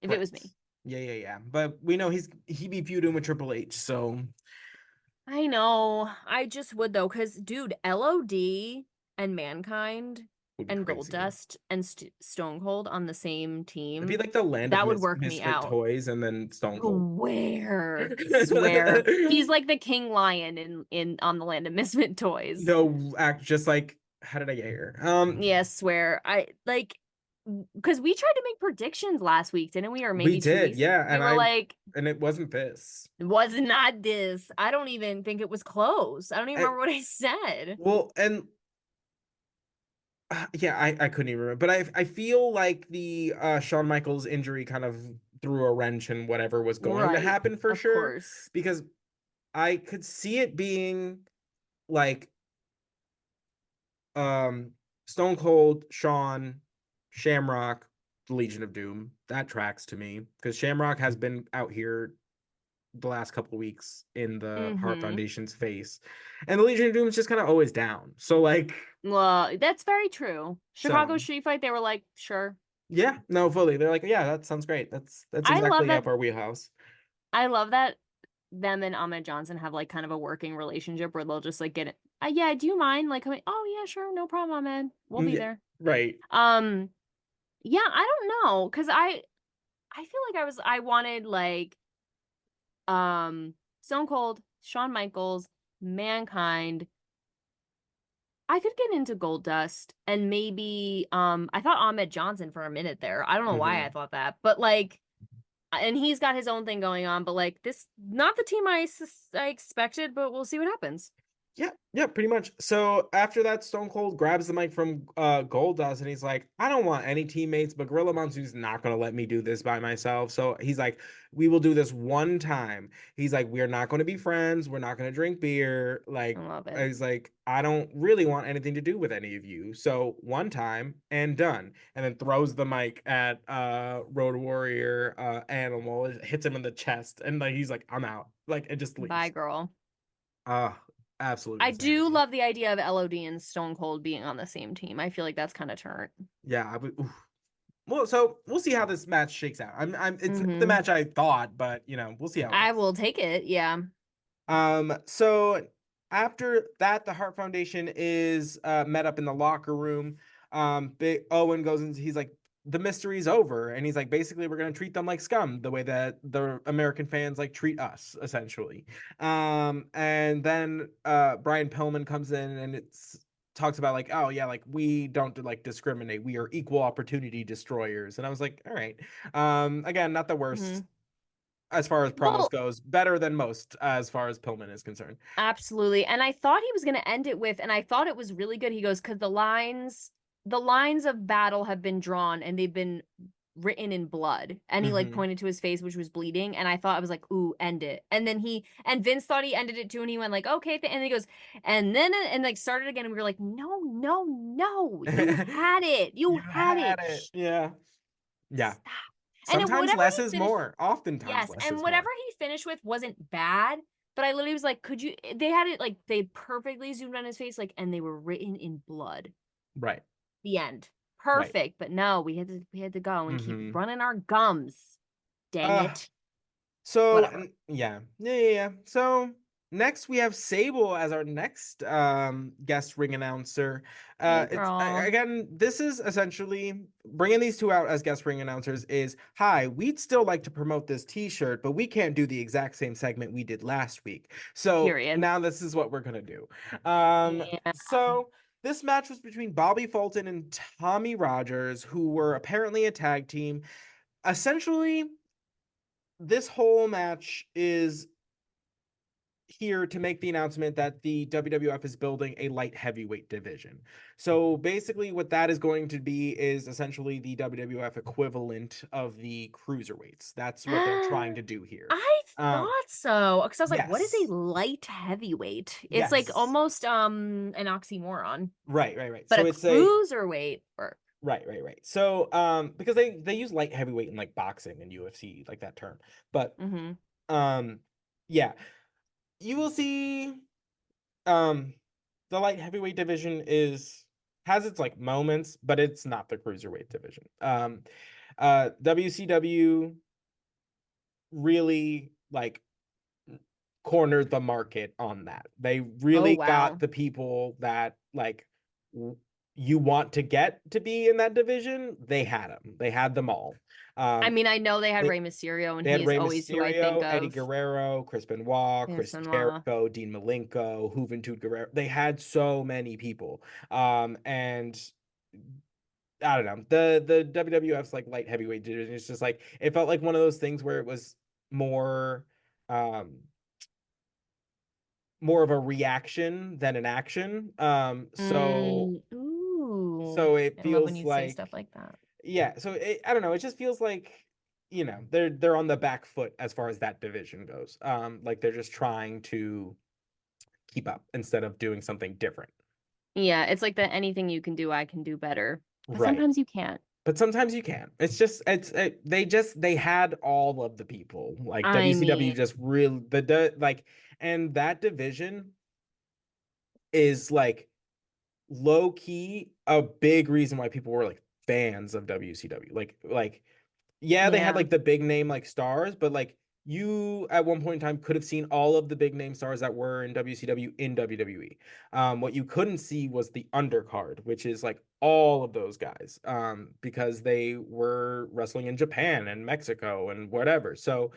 if it Right. was me. Yeah, yeah, yeah. But we know he be feuding with Triple H, so I know. I just would though, because dude, LOD and Mankind would be and crazy. Goldust and Stone Cold on the same It'd be team, like the land of that would work me misfit out. toys and then Stone Cold. Swear. He's like the King Lion in on the Land of Misfit Toys. No, act just like how did I get here? Yeah, swear. I like because we tried to make predictions last week, didn't we? Or we maybe two did, weeks ago. yeah, We were like, and it wasn't this. was not this. I don't even think it was close. I don't even I, remember what I said. well, and yeah, I couldn't even remember, but I feel like the Shawn Michaels injury kind of threw a wrench in whatever was going to Right. happen for Of sure, course. because I could see it being like Stone Cold, Shawn, Shamrock, the Legion of Doom. That tracks to me because Shamrock has been out here the last couple weeks in the Hart Mm-hmm. Foundation's face, and the Legion of Doom is just kind of always down. So like, Well, that's very true. so Chicago Street Fight, they were like, sure. yeah, no, fully. They're like, yeah, that sounds great. That's I love exactly that. up our wheelhouse. I love that them and Ahmed Johnson have like kind of a working relationship where they'll just like get it. Yeah, do you mind like coming? Oh yeah, sure, no problem, Ahmed. We'll be Yeah, there. right. Um, yeah, I don't know, cause I feel like I wanted like Stone Cold, Shawn Michaels, Mankind. I could get into Goldust and maybe I thought Ahmed Johnson for a minute there. I don't know why I Hmm. thought that, but like and he's got his own thing going on, but like this not the team I expected, but we'll see what happens. Yeah, yeah, pretty much. So after that, Stone Cold grabs the mic from Goldust and he's like, I don't want any teammates, but Gorilla Monsoon's not gonna let me do this by myself. So he's like, we will do this one time. He's like, we're not gonna be friends, we're not gonna drink beer. I Like love it. he's like, I don't really want anything to do with any of you. So one time and done. And then throws the mic at Road Warrior Animal, it hits him in the chest, and like he's like, I'm out. Like it just Bye, leaves. girl. Uh Absolute I do insanity. love the idea of LOD and Stone Cold being on the same team. I feel like that's kind of turnt. Yeah, oof. Well, so we'll see how this match shakes out. It's not the Mm-hmm. match I thought, but we'll see how it I goes. will take it. Yeah. So after that, the Hart Foundation is met up in the locker room. Big Owen goes and he's like, the mystery's over, and he's like, basically, we're gonna treat them like scum, the way that the American fans like treat us, essentially. And then Brian Pillman comes in and it's talks about like, oh yeah, like we don't like discriminate, we are equal opportunity destroyers, and I was like, all right. Again, not the worst Mm-hmm. as far as promos Well, goes, better than most as far as Pillman is concerned. absolutely. And I thought he was going to end it with, and I thought it was really good. He goes, because the lines of battle have been drawn and they've been written in blood. And he like Hmm. pointed to his face, which was bleeding. And I thought I was like, ooh, end it. And then and Vince thought he ended it too. And he went like, okay. And he goes, and like started again. And we were like, no, no, no. You had it. You You had had it. it. Yeah. Yeah. Stop. And then Sometimes whatever less he is finished. more. Oftentimes Yes, less and is whatever more. he finished with wasn't bad, but I literally was like, could you they had it like they perfectly zoomed on his face like and they were written in blood. Right. The end. Right. Perfect, but no, we had to go and keep Hmm. running our gums. Dang Uh it. So Whatever. yeah, yeah, yeah, yeah. So next we have Sable as our next guest ring announcer. Hey It's girl. again, this is essentially bringing these two out as guest ring announcers. Is hi, we'd still like to promote this T-shirt, but we can't do the exact same segment we did last week. So Period. now this is what we're gonna do. Yeah. So. This match was between Bobby Fulton and Tommy Rogers, who were apparently a tag team. Essentially, this whole match is here to make the announcement that the WWF is building a light heavyweight division. So basically, what that is going to be is essentially the WWF equivalent of the cruiserweights. That's what they're trying to do here. I Um, thought so. Because I was like, what is a yes, light heavyweight? It's like yes, almost an oxymoron. right, right, right. But So a it's a cruiserweight work. Right. So, because they use light heavyweight in like boxing and UFC, like that term. But, Mm-hmm. um, yeah, you will see, um, the light heavyweight division has its like moments, but it's not the cruiserweight division. WCW really like cornered the market on that. They Oh really got wow. the people that like w- you want to get to be in that division. They had them. They had them all. I Um, mean, I know they had they Rey Mysterio, and they he had is Rey always who I think Mysterio, Eddie of. Guerrero, Chris Benoit, Phineas Chris and Noir. Jericho, Dean Malenko, Juventud Guerrero. They had so many people. And I don't know. The WWF's like light heavyweight division is just like it felt like one of those things where it was more um more of a reaction than an action. Ooh. So it I love when feels you say stuff like like that. yeah, so I don't know, it just feels like they're on the back foot as far as that division goes. Like they're just trying to keep up instead of doing something different. Yeah, it's like the anything you can do, I can do better. But Right. sometimes you can't. But sometimes you can. It's just they had all of the people. Like I WCW mean, just really like and that division is like low key a big reason why people were like fans of WCW. Like yeah, they had yeah. like the big name like stars, but like you at one point in time could have seen all of the big name stars that were in WCW in WWE. What you couldn't see was the undercard, which is like all of those guys, because they were wrestling in Japan and Mexico and whatever. So,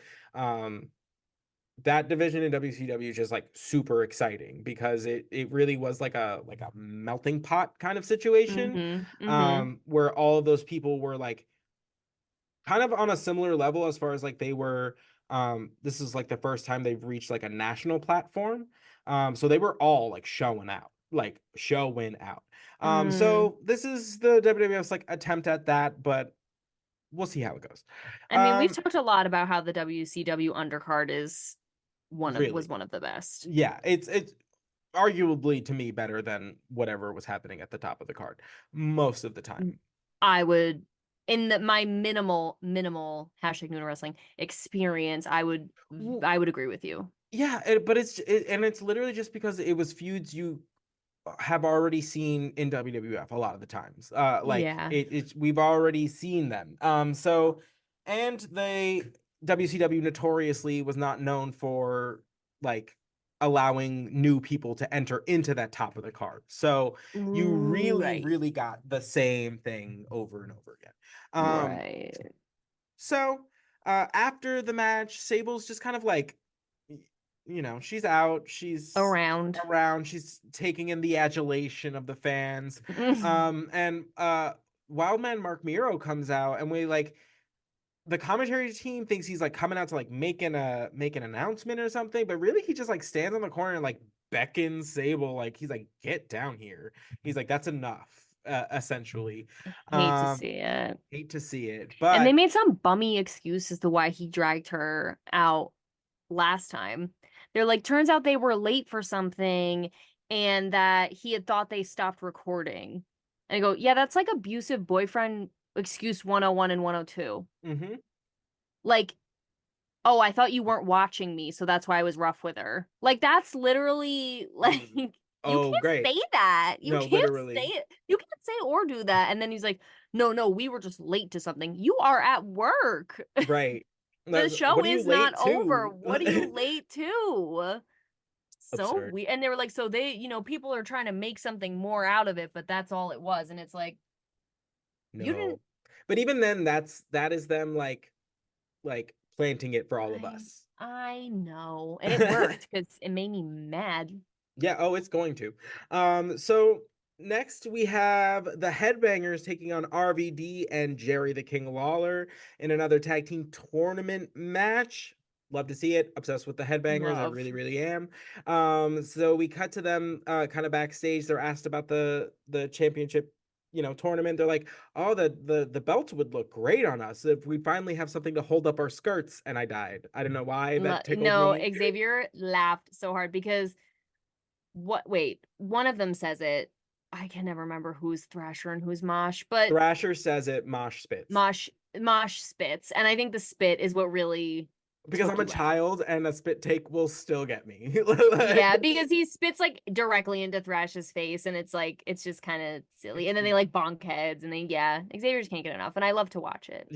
that division in WCW is just like super exciting because it really was like a melting pot kind of situation, Mm-hmm. Mm-hmm. where all of those people were like kind of on a similar level as far as like they were. This is like the first time they've reached like a national platform, so they were all like showing out. Mm. So this is the WWF's like attempt at that, but we'll see how it goes. I mean, we've um talked a lot about how the WCW undercard is was Really, one of the best. yeah, it's arguably to me better than whatever was happening at the top of the card most of the time. I would in my minimal hashtag Nooner Wrestling experience, Well, I would agree with you. yeah, but and it's literally just because it was feuds you have already seen in WWF a lot of the times. Like Yeah. it's we've already seen them. So and WCW notoriously was not known for like allowing new people to enter into that top of the card. So you really, Right. really got the same thing over and over again. Um, Right. so after the match, Sable's just kind of like she's out, she's Around. around, she's taking in the adulation of the fans. And Wildman Mark Miro comes out and we like the commentary team thinks he's like coming out to like make an announcement or something, but really he just like stands on the corner and like beckons Sable, like he's like, get down here. He's like, that's enough, essentially. Hate to Um, see it. hate to see it, And they but made some bummy excuse as to why he dragged her out last time. They're like, turns out they were late for something and that he had thought they stopped recording. And I go, yeah, that's like abusive boyfriend excuse 101 and 102. mhm. Like, oh, I thought you weren't watching me, so that's why I was rough with her. Like, that's literally like, Mm. you Oh, can't great. say that. You No, can't say literally. it. You can't say or do that. And then he's like, no, no, we were just late to something. You are at work. Right. The show What are you is not late over. to? What are you late to? So Absurd. we and they were like, so they, people are trying to make something more out of it, but that's all it was. And it's like, you didn't No. But even then, that is them like planting it for all of I us. I know. And it worked because it made me mad. Yeah, oh, it's going to. So next we have the Headbangers taking on RVD and Jerry the King Lawler in another tag team tournament match. Love to see it. Obsessed with the Headbangers. I Love. really, really am. So we cut to them kind of backstage. They're asked about the championship, tournament. They're like, "Oh, the belts would look great on us if we finally have something to hold up our skirts." And I died. I don't know why that tickled No, me. Xavier laughed so hard because one of them says it. I can never remember who's Thrasher and who's Mosh, but Thrasher says it, Mosh spits. Mosh spits, and I think the spit is what really Because took I'm a you out. child and a spit take will still get me. Yeah, because he spits like directly into Thrash's face, and it's like it's just kind of silly. And then they like bonk heads, and then yeah, Xavier's can't get enough, and I love to watch it.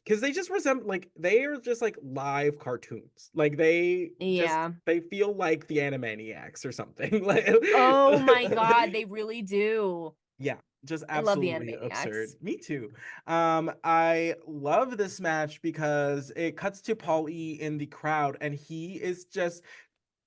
Because they just resemble like they are just like live cartoons. Like Yeah. they feel like the Animaniacs or something. Like Oh my God, they really do. yeah, just I love the absolutely absurd. Animaniacs. Me too. I love this match because it cuts to Paul E in the crowd and he is just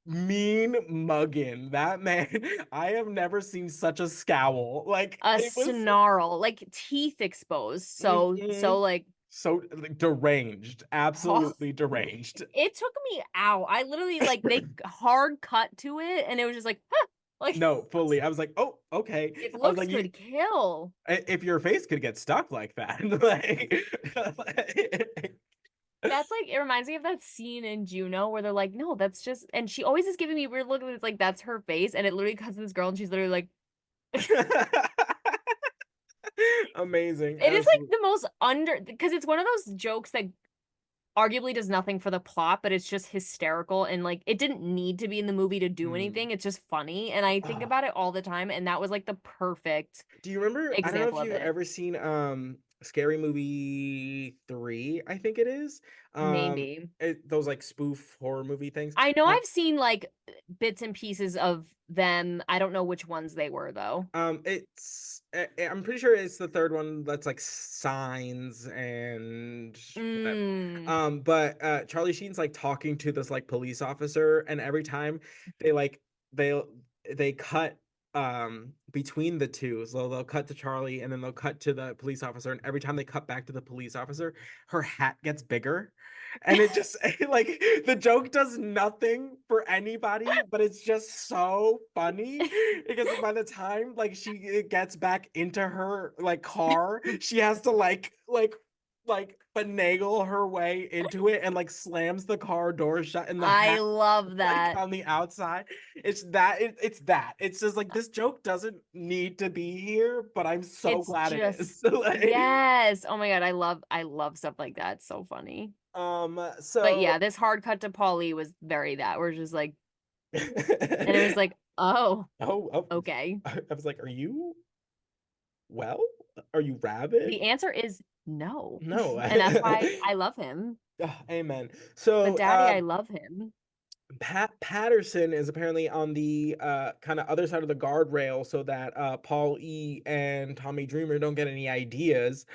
mean mugging that man. I have never seen such a scowl. Like A it was snarl, like teeth exposed. So mhm, like, so like, deranged, oh, absolutely deranged. it took me out. I literally like they hard cut to it, and it was just like, huh, like No, fully. I was like, oh, okay. it I was looks like, you good kill. if your face could get stuck like that, like, That's like it reminds me of that scene in Juno where they're like, no, that's just, and she always is giving me weird look. It's like that's her face, and it literally cuts to this girl, and she's literally like, amazing, it is like absolutely. the most under because it's one of those jokes that arguably does nothing for the plot, but it's just hysterical and like it didn't need to be in the movie to do Mm. anything. It's just funny, and I think Ah, about it all the time, and that was like the perfect do you remember? I don't know if example of you've it. ever seen Scary Movie 3, I think it is. Maybe. Those like spoof horror movie things. I know I've seen like bits and pieces of them. I don't know which ones they were though. I'm pretty sure it's the third one that's like signs and whatever. Mm. But Charlie Sheen's like talking to this like police officer, and every time they like they they cut between the two, so they'll cut to Charlie and then they'll cut to the police officer, and every time they cut back to the police officer, her hat gets bigger. And it just like the joke does nothing for anybody, but it's just so funny because by the time like she gets back into her like car, she has to like finagle her way into it and like slams the car door shut and the I hat love like that. on the outside. It's just like this joke doesn't need to be here, but I'm so It's glad it just is. Like, yes. Oh my God, I love stuff like that. It's so funny. But so yeah, this hard cut to Polly was very that. We're just like, and it was like, oh, oh, okay. I was like, are you well? Are you rabid? The answer is no. No. And that's why I love him. Amen. But So, Daddy, I love him. Pat Patterson is apparently on the kind of other side of the guardrail so that Paul E and Tommy Dreamer don't get any ideas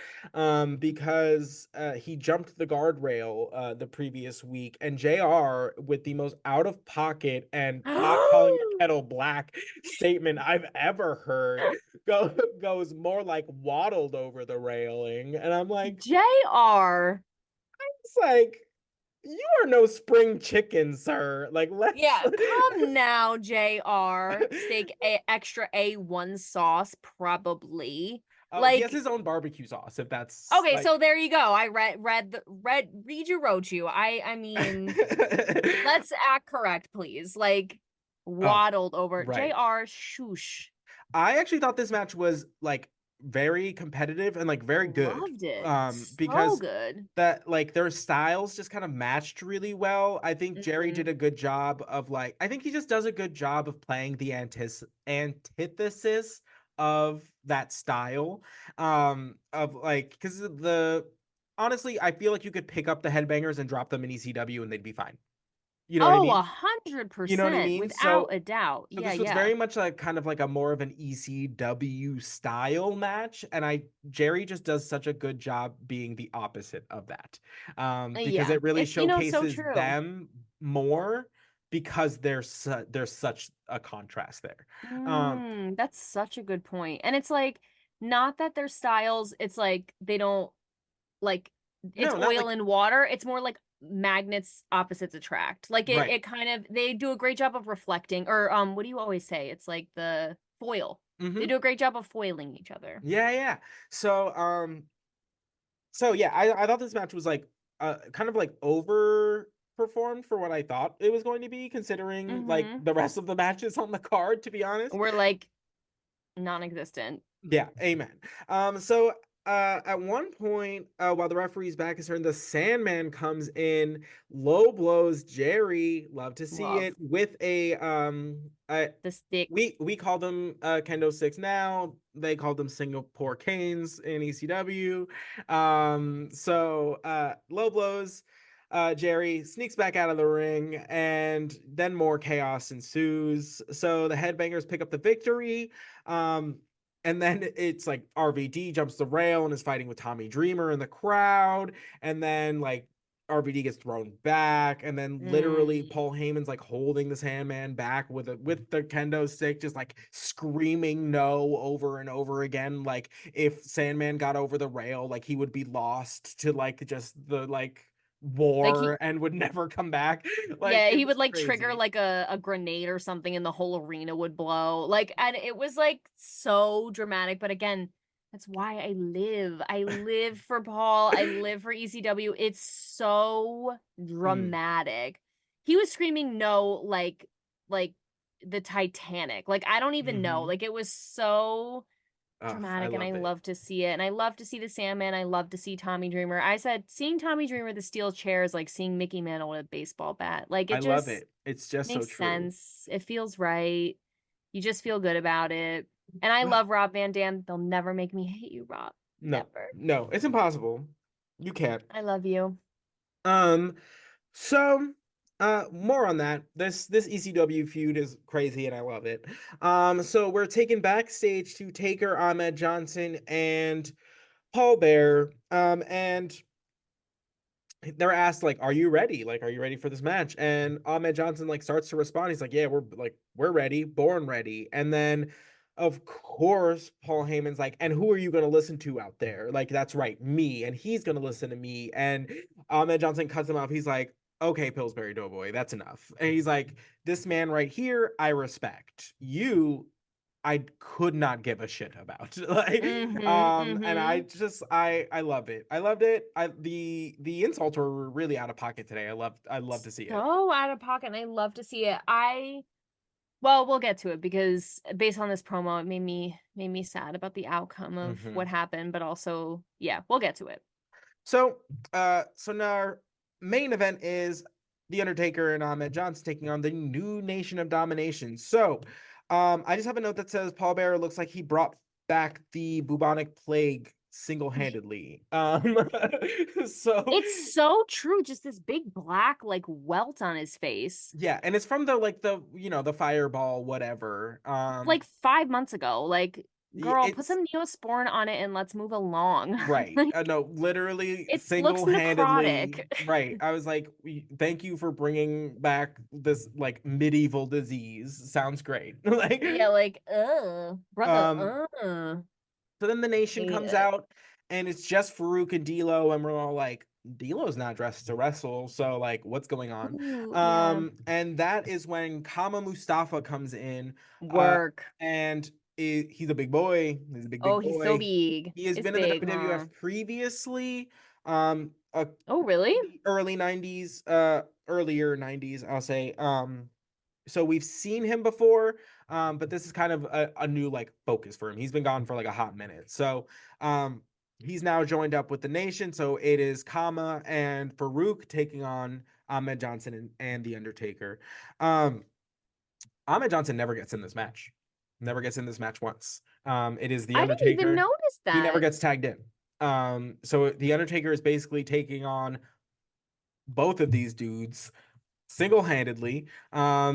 because he jumped the guardrail the previous week, and JR with the most out of pocket and pot calling the kettle black statement I've ever heard goes more like waddled over the railing, and I'm like, JR. it's like you are no spring chicken, sir. Like, let's. Yeah, come now, JR. Steak extra A1 sauce, probably. Oh, he has Like, his own barbecue sauce. If that's okay, so like, there you go. I read you wrote you. I mean, let's act correct, please. Like oh, waddled over right. JR shoosh. I actually thought this match was like very competitive and like very good. Loved it. So Because good. that like their styles just kind of matched really well. I think Jerry did Hmm. a good job of like I think he just does a good job of playing the antithesis of that style. Of like because the honestly, I feel like you could pick up the headbangers and drop them in ECW and they'd be fine. You know what I Oh, mean? a hundred You know what I percent, mean? without So a doubt. so Yeah, this was yeah. very much like kind of like a more of an ECW style match, and I Jerry just does such a good job being the opposite of that, because Yeah. it really It's so showcases true. them more because there's such a contrast there. Um, That's such a good point. And it's like not that their styles, it's like they don't like it's no, not oil like and water. It's more like magnets opposites attract. Like right. it kind of they do a great job of reflecting or what do you always say? It's like the foil. They Mm-hmm. do a great job of foiling each other. Yeah, yeah. So so yeah, I thought this match was like kind of like overperformed for what I thought it was going to be, considering like Mm-hmm. the rest of the matches on the card, to be honest. We're like non-existent. Yeah, amen. At one point, while the referee's back is turned, the Sandman comes in, low blows Jerry, love to see Love it, with the stick. we call them kendo sticks now. They called them Singapore canes in ECW. Low blows. Jerry sneaks back out of the ring, and then more chaos ensues. So the headbangers pick up the victory. And then it's like RVD jumps the rail and is fighting with Tommy Dreamer in the crowd. And then like RVD gets thrown back, and then literally Paul Heyman's like holding the Sandman back with the kendo stick, just like screaming no over and over again. Like if Sandman got over the rail, like he would be lost to like just the like Like war and would never come back. Like yeah, it he would was like trigger crazy. like a grenade or something and the whole arena would blow. Like, and it was like so dramatic. But again, that's why I live. I live for Paul. I live for ECW. It's so Mm, dramatic. He was screaming no like the Titanic. Like I don't even know. hmm Like it was so Oh, I dramatic, and I loved it. love to see it. And I love to see the Sandman. I love to see Tommy Dreamer. I said seeing Tommy Dreamer the steel chair is like seeing Mickey Mantle with a baseball bat. Like I it love just it. It's just so makes true. sense. It feels right. You just feel good about it. And I love Rob Van Dam. They'll never make me hate you, Rob. No, Never. no, it's impossible. You can't. I love you. Um, so more on that. This ECW feud is crazy and I love it. So we're taken backstage to Taker, Ahmed Johnson, and Paul Bear. And they're asked like, "Are you ready? Like, are you ready for this match?" And Ahmed Johnson like starts to respond. He's like, "Yeah, we're ready, born ready." And then, of course, Paul Heyman's like, "And who are you going to listen to out there?" Like, that's right, me. And he's going to listen to me. And Ahmed Johnson cuts him off. He's like, "Okay, Pillsbury Doughboy, that's enough." And he's like, "This man right here, I respect. You, I could not give a shit about." Like, Mm-hmm. and I Mm-hmm. just I love it. I loved it. The insults were really out of pocket today. I love to see it. So out of pocket, and I love to see it. Well, we'll get to it because based on this promo, it made me sad about the outcome of Hmm what happened, but also, yeah, we'll get to it. So so now our main event is The Undertaker and Ahmed Johnson taking on the new Nation of Domination. So I just have a note that says Paul Bearer looks like he brought back the bubonic plague single-handedly. So It's so true. Just this big black like welt on his face. yeah, and it's from the like the the fireball whatever. Like 5 months ago. Like, girl, put It's some Neosporin on it and let's move along. right. Like, No, literally it looks single-handedly necrotic. right. I was like, Thank you for bringing back this like medieval disease. Sounds great." Like, Yeah, like, brother, um, so then the nation hate comes it. out, and it's just Farouk and D'Lo, and we're all like, D'Lo's not dressed to wrestle, so like, what's going on? Ooh, yeah. And that is when Kama Mustafa comes in, uh, Work. and he's a big boy. He's a big Oh, he's so boy. big. He has It's been in the big, huh? WWF previously, in Oh, really? the early '90s, earlier '90s, I'll say. So we've seen him before, but this is kind of a new like focus for him. He's been gone for like a hot minute. So um he's now joined up with the nation. So it is Kama and Farouk taking on Ahmed Johnson and The Undertaker. Um Ahmed Johnson never gets in this match. Never gets in this match once. It is The I didn't even Undertaker. notice He never that. gets tagged in. So The Undertaker is basically taking on both of these dudes single-handedly,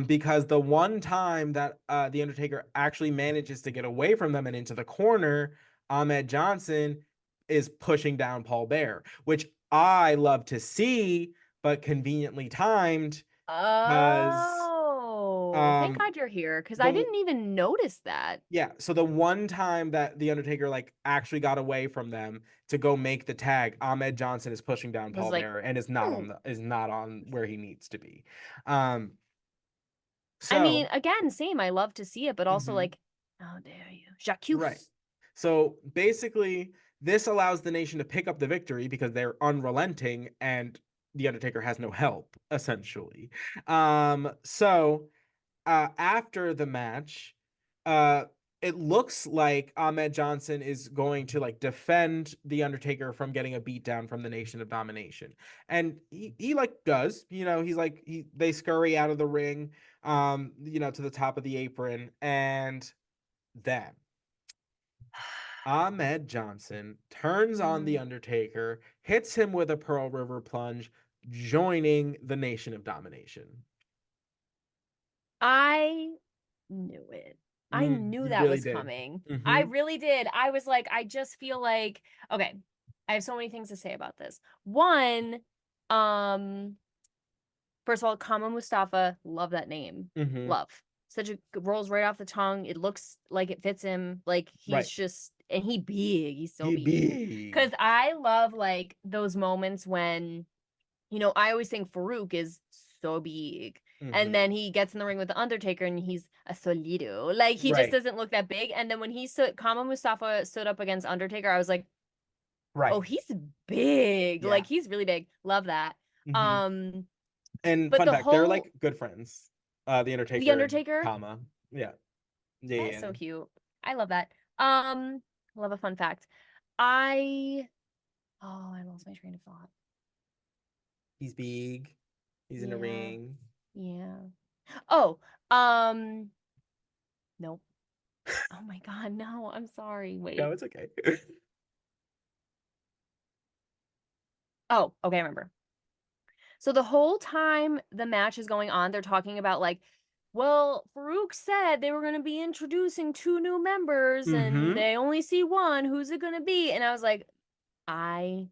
because the one time that the Undertaker actually manages to get away from them and into the corner, Ahmed Johnson is pushing down Paul Bear, which I love to see, but conveniently timed because Oh, thank um God you're here because I the didn't even notice that. yeah, so the one time that the Undertaker like actually got away from them to go make the tag, Ahmed Johnson is pushing down Was Paul like, Bearer and hmm. is not on where he needs to be. Um, I so mean, again, same. I love to see it, but also mhm. like, how dare you, Right. J'accuse. So basically, this allows the nation to pick up the victory because they're unrelenting and the Undertaker has no help, essentially. So after the match, uh it looks like Ahmed Johnson is going to like defend the Undertaker from getting a beatdown from the Nation of Domination. And he like does, he's like they scurry out of the ring to the top of the apron, and then Ahmed Johnson turns on the Undertaker, hits him with a Pearl River plunge, joining the Nation of Domination. I knew it. I knew You that really was did. coming. I Mm-hmm. really did. I was like, I just feel like, okay, I have so many things to say about this. One, um, first of all, Kama Mustafa, love that name. Mm-hmm. Love. Such a rolls right off the tongue. It looks like it fits him. Like he's Right. just, and he big. He's so He big. Cause big. I love like those moments when, I always think Farouk is so big. And Mm-hmm. then he gets in the ring with the Undertaker and he's a solido. Like he just Right. doesn't look that big. And then when Kama Mustafa stood up against Undertaker, I was like, Right. oh, he's big. Yeah. Like he's really big. Love that. Mm-hmm. Um, And but fun the fact, they're whole like good friends. The the Undertaker and Undertaker, Kama. Yeah. Yeah. that's Yeah. so cute. I love that. Love a fun fact. I I lost my train of thought. He's big. He's in the Yeah. ring. Yeah. Oh, um, nope. Oh my God, no, I'm sorry. No, Wait. it's okay. Oh, okay, I remember. So the whole time the match is going on, they're talking about like, well, Farouk said they were going to be introducing two new members and Mm-hmm. they only see one. Who's it going to be? And I was like, I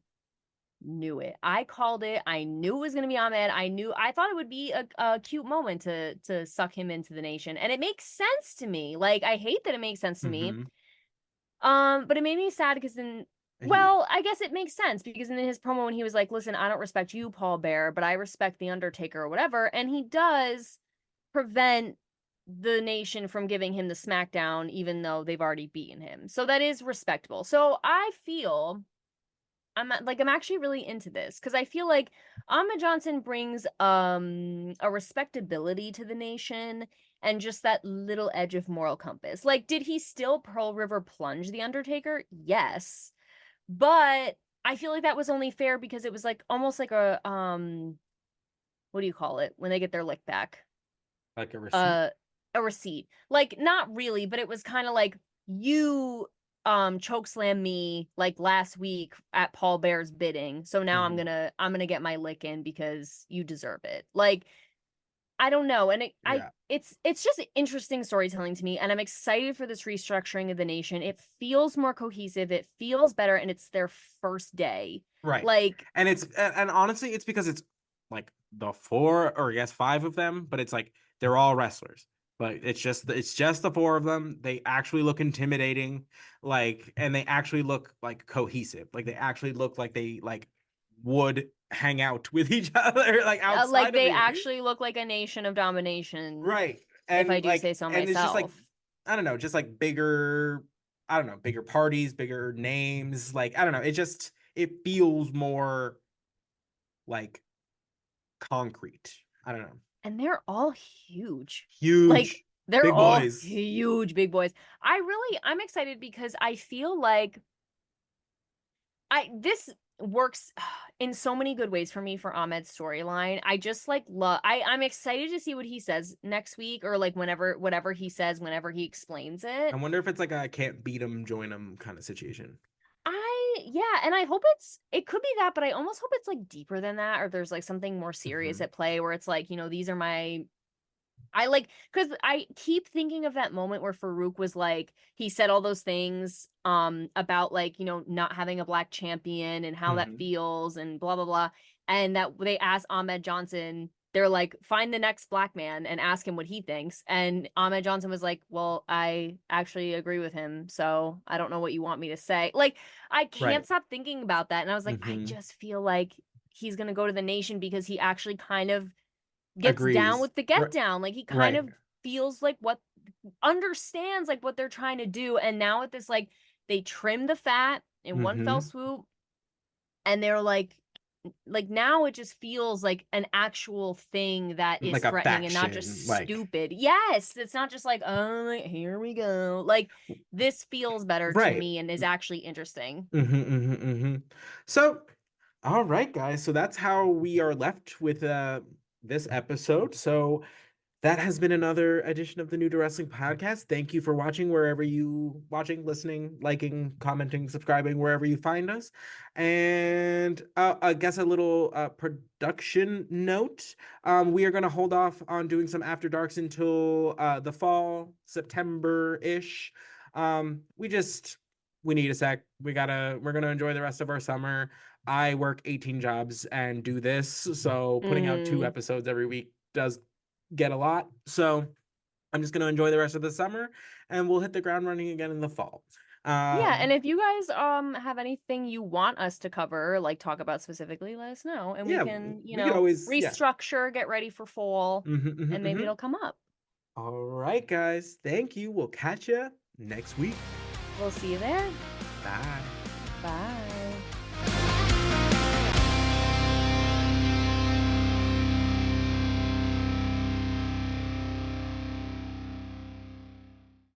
knew it. I called it. I knew it was going to be Ahmed. I thought it would be a cute moment to suck him into the nation. And it makes sense to me. Like, I hate that it makes sense to me. Mm-hmm. But it made me sad because He, I guess it makes sense because in his promo when he was like, "Listen, I don't respect you, Paul Bear, but I respect the Undertaker or whatever," and he does prevent the nation from giving him the smackdown even though they've already beaten him. So that is respectable. So I feel I'm actually really into this because I feel like Ahmed Johnson brings a respectability to the nation and just that little edge of moral compass. Like, did he still Pearl River plunge the Undertaker? Yes. But I feel like that was only fair because it was like almost like a what do you call it when they get their lick back? like a receipt. uh a receipt. Like not really, but it was kind of like you choke slam me like last week at Paul Bear's bidding. So now Mm-hmm. I'm going to get my lick in because you deserve it. Like I don't know. And Yeah. it's just interesting storytelling to me and I'm excited for this restructuring of the nation. It feels more cohesive, it feels better and it's their first day. Right. Like And honestly, it's because it's like the four or yes, five of them, but it's like they're all wrestlers. But it's just the four of them. They actually look intimidating, like, and they actually look like cohesive. Like they actually look like they like would hang out with each other, like outside of they the ring. actually look like a nation of domination, Right. if I And do say so it's just like, myself. I don't know, just like bigger, I don't know, bigger parties, bigger names. Like, I don't know. It feels more like concrete. I don't know. And they're all huge. Like Huge, they're big all boys. huge big boys. I'm excited because I feel like I this works in so many good ways for me for Ahmed's storyline. I just like love I'm excited to see what he says next week or like whatever he says whenever he explains I it. wonder if it's like a I can't beat him, join him kind of situation. Yeah, and I hope it could be that, but I almost hope it's like deeper than that or there's like something more serious Hmm. at play where it's like, these are my I like because I keep thinking of that moment where Farouk was like he said all those things about like not having a black champion and how that Hmm. feels and blah blah blah and that they asked Ahmed Johnson they're like find the next black man and ask him what he thinks and Ahmed Johnson was like well I actually agree with him so I don't know what you want me to say like I can't Right. stop thinking about that and I was like I Hmm. just feel like he's going to go to the nation because he actually kind of gets down Agrees. with the get down. Like he kind Right. of feels like what understands like what they're trying to do. And now with this, like they trim the fat in one fell Hmm. swoop and they're like, like now it just feels like an actual thing that is Like a threatening and not just faction, like stupid. Yes, it's not just like, oh, here we go. Like this feels better to right. me and is actually interesting. So, all right, guys. So that's how we are left with this episode. So that has been another edition of the New to Wrestling podcast. Thank you for watching wherever you watching, listening, liking, commenting, subscribing, wherever you find us. And I guess a little production note. We are going to hold off on doing some After Darks until the fall, September-ish. We need a sec. We're going to enjoy the rest of our summer. I work 18 jobs and do this, so putting out 2 episodes every week does get a lot. So I'm just going to enjoy the rest of the summer, and we'll hit the ground running again in the fall. Yeah, and if you guys have anything you want us to cover, like talk about specifically, let us know, and we can, we can always restructure, get ready for fall, and maybe it'll come up. All right, guys. Thank you. We'll catch you next week. We'll see you there.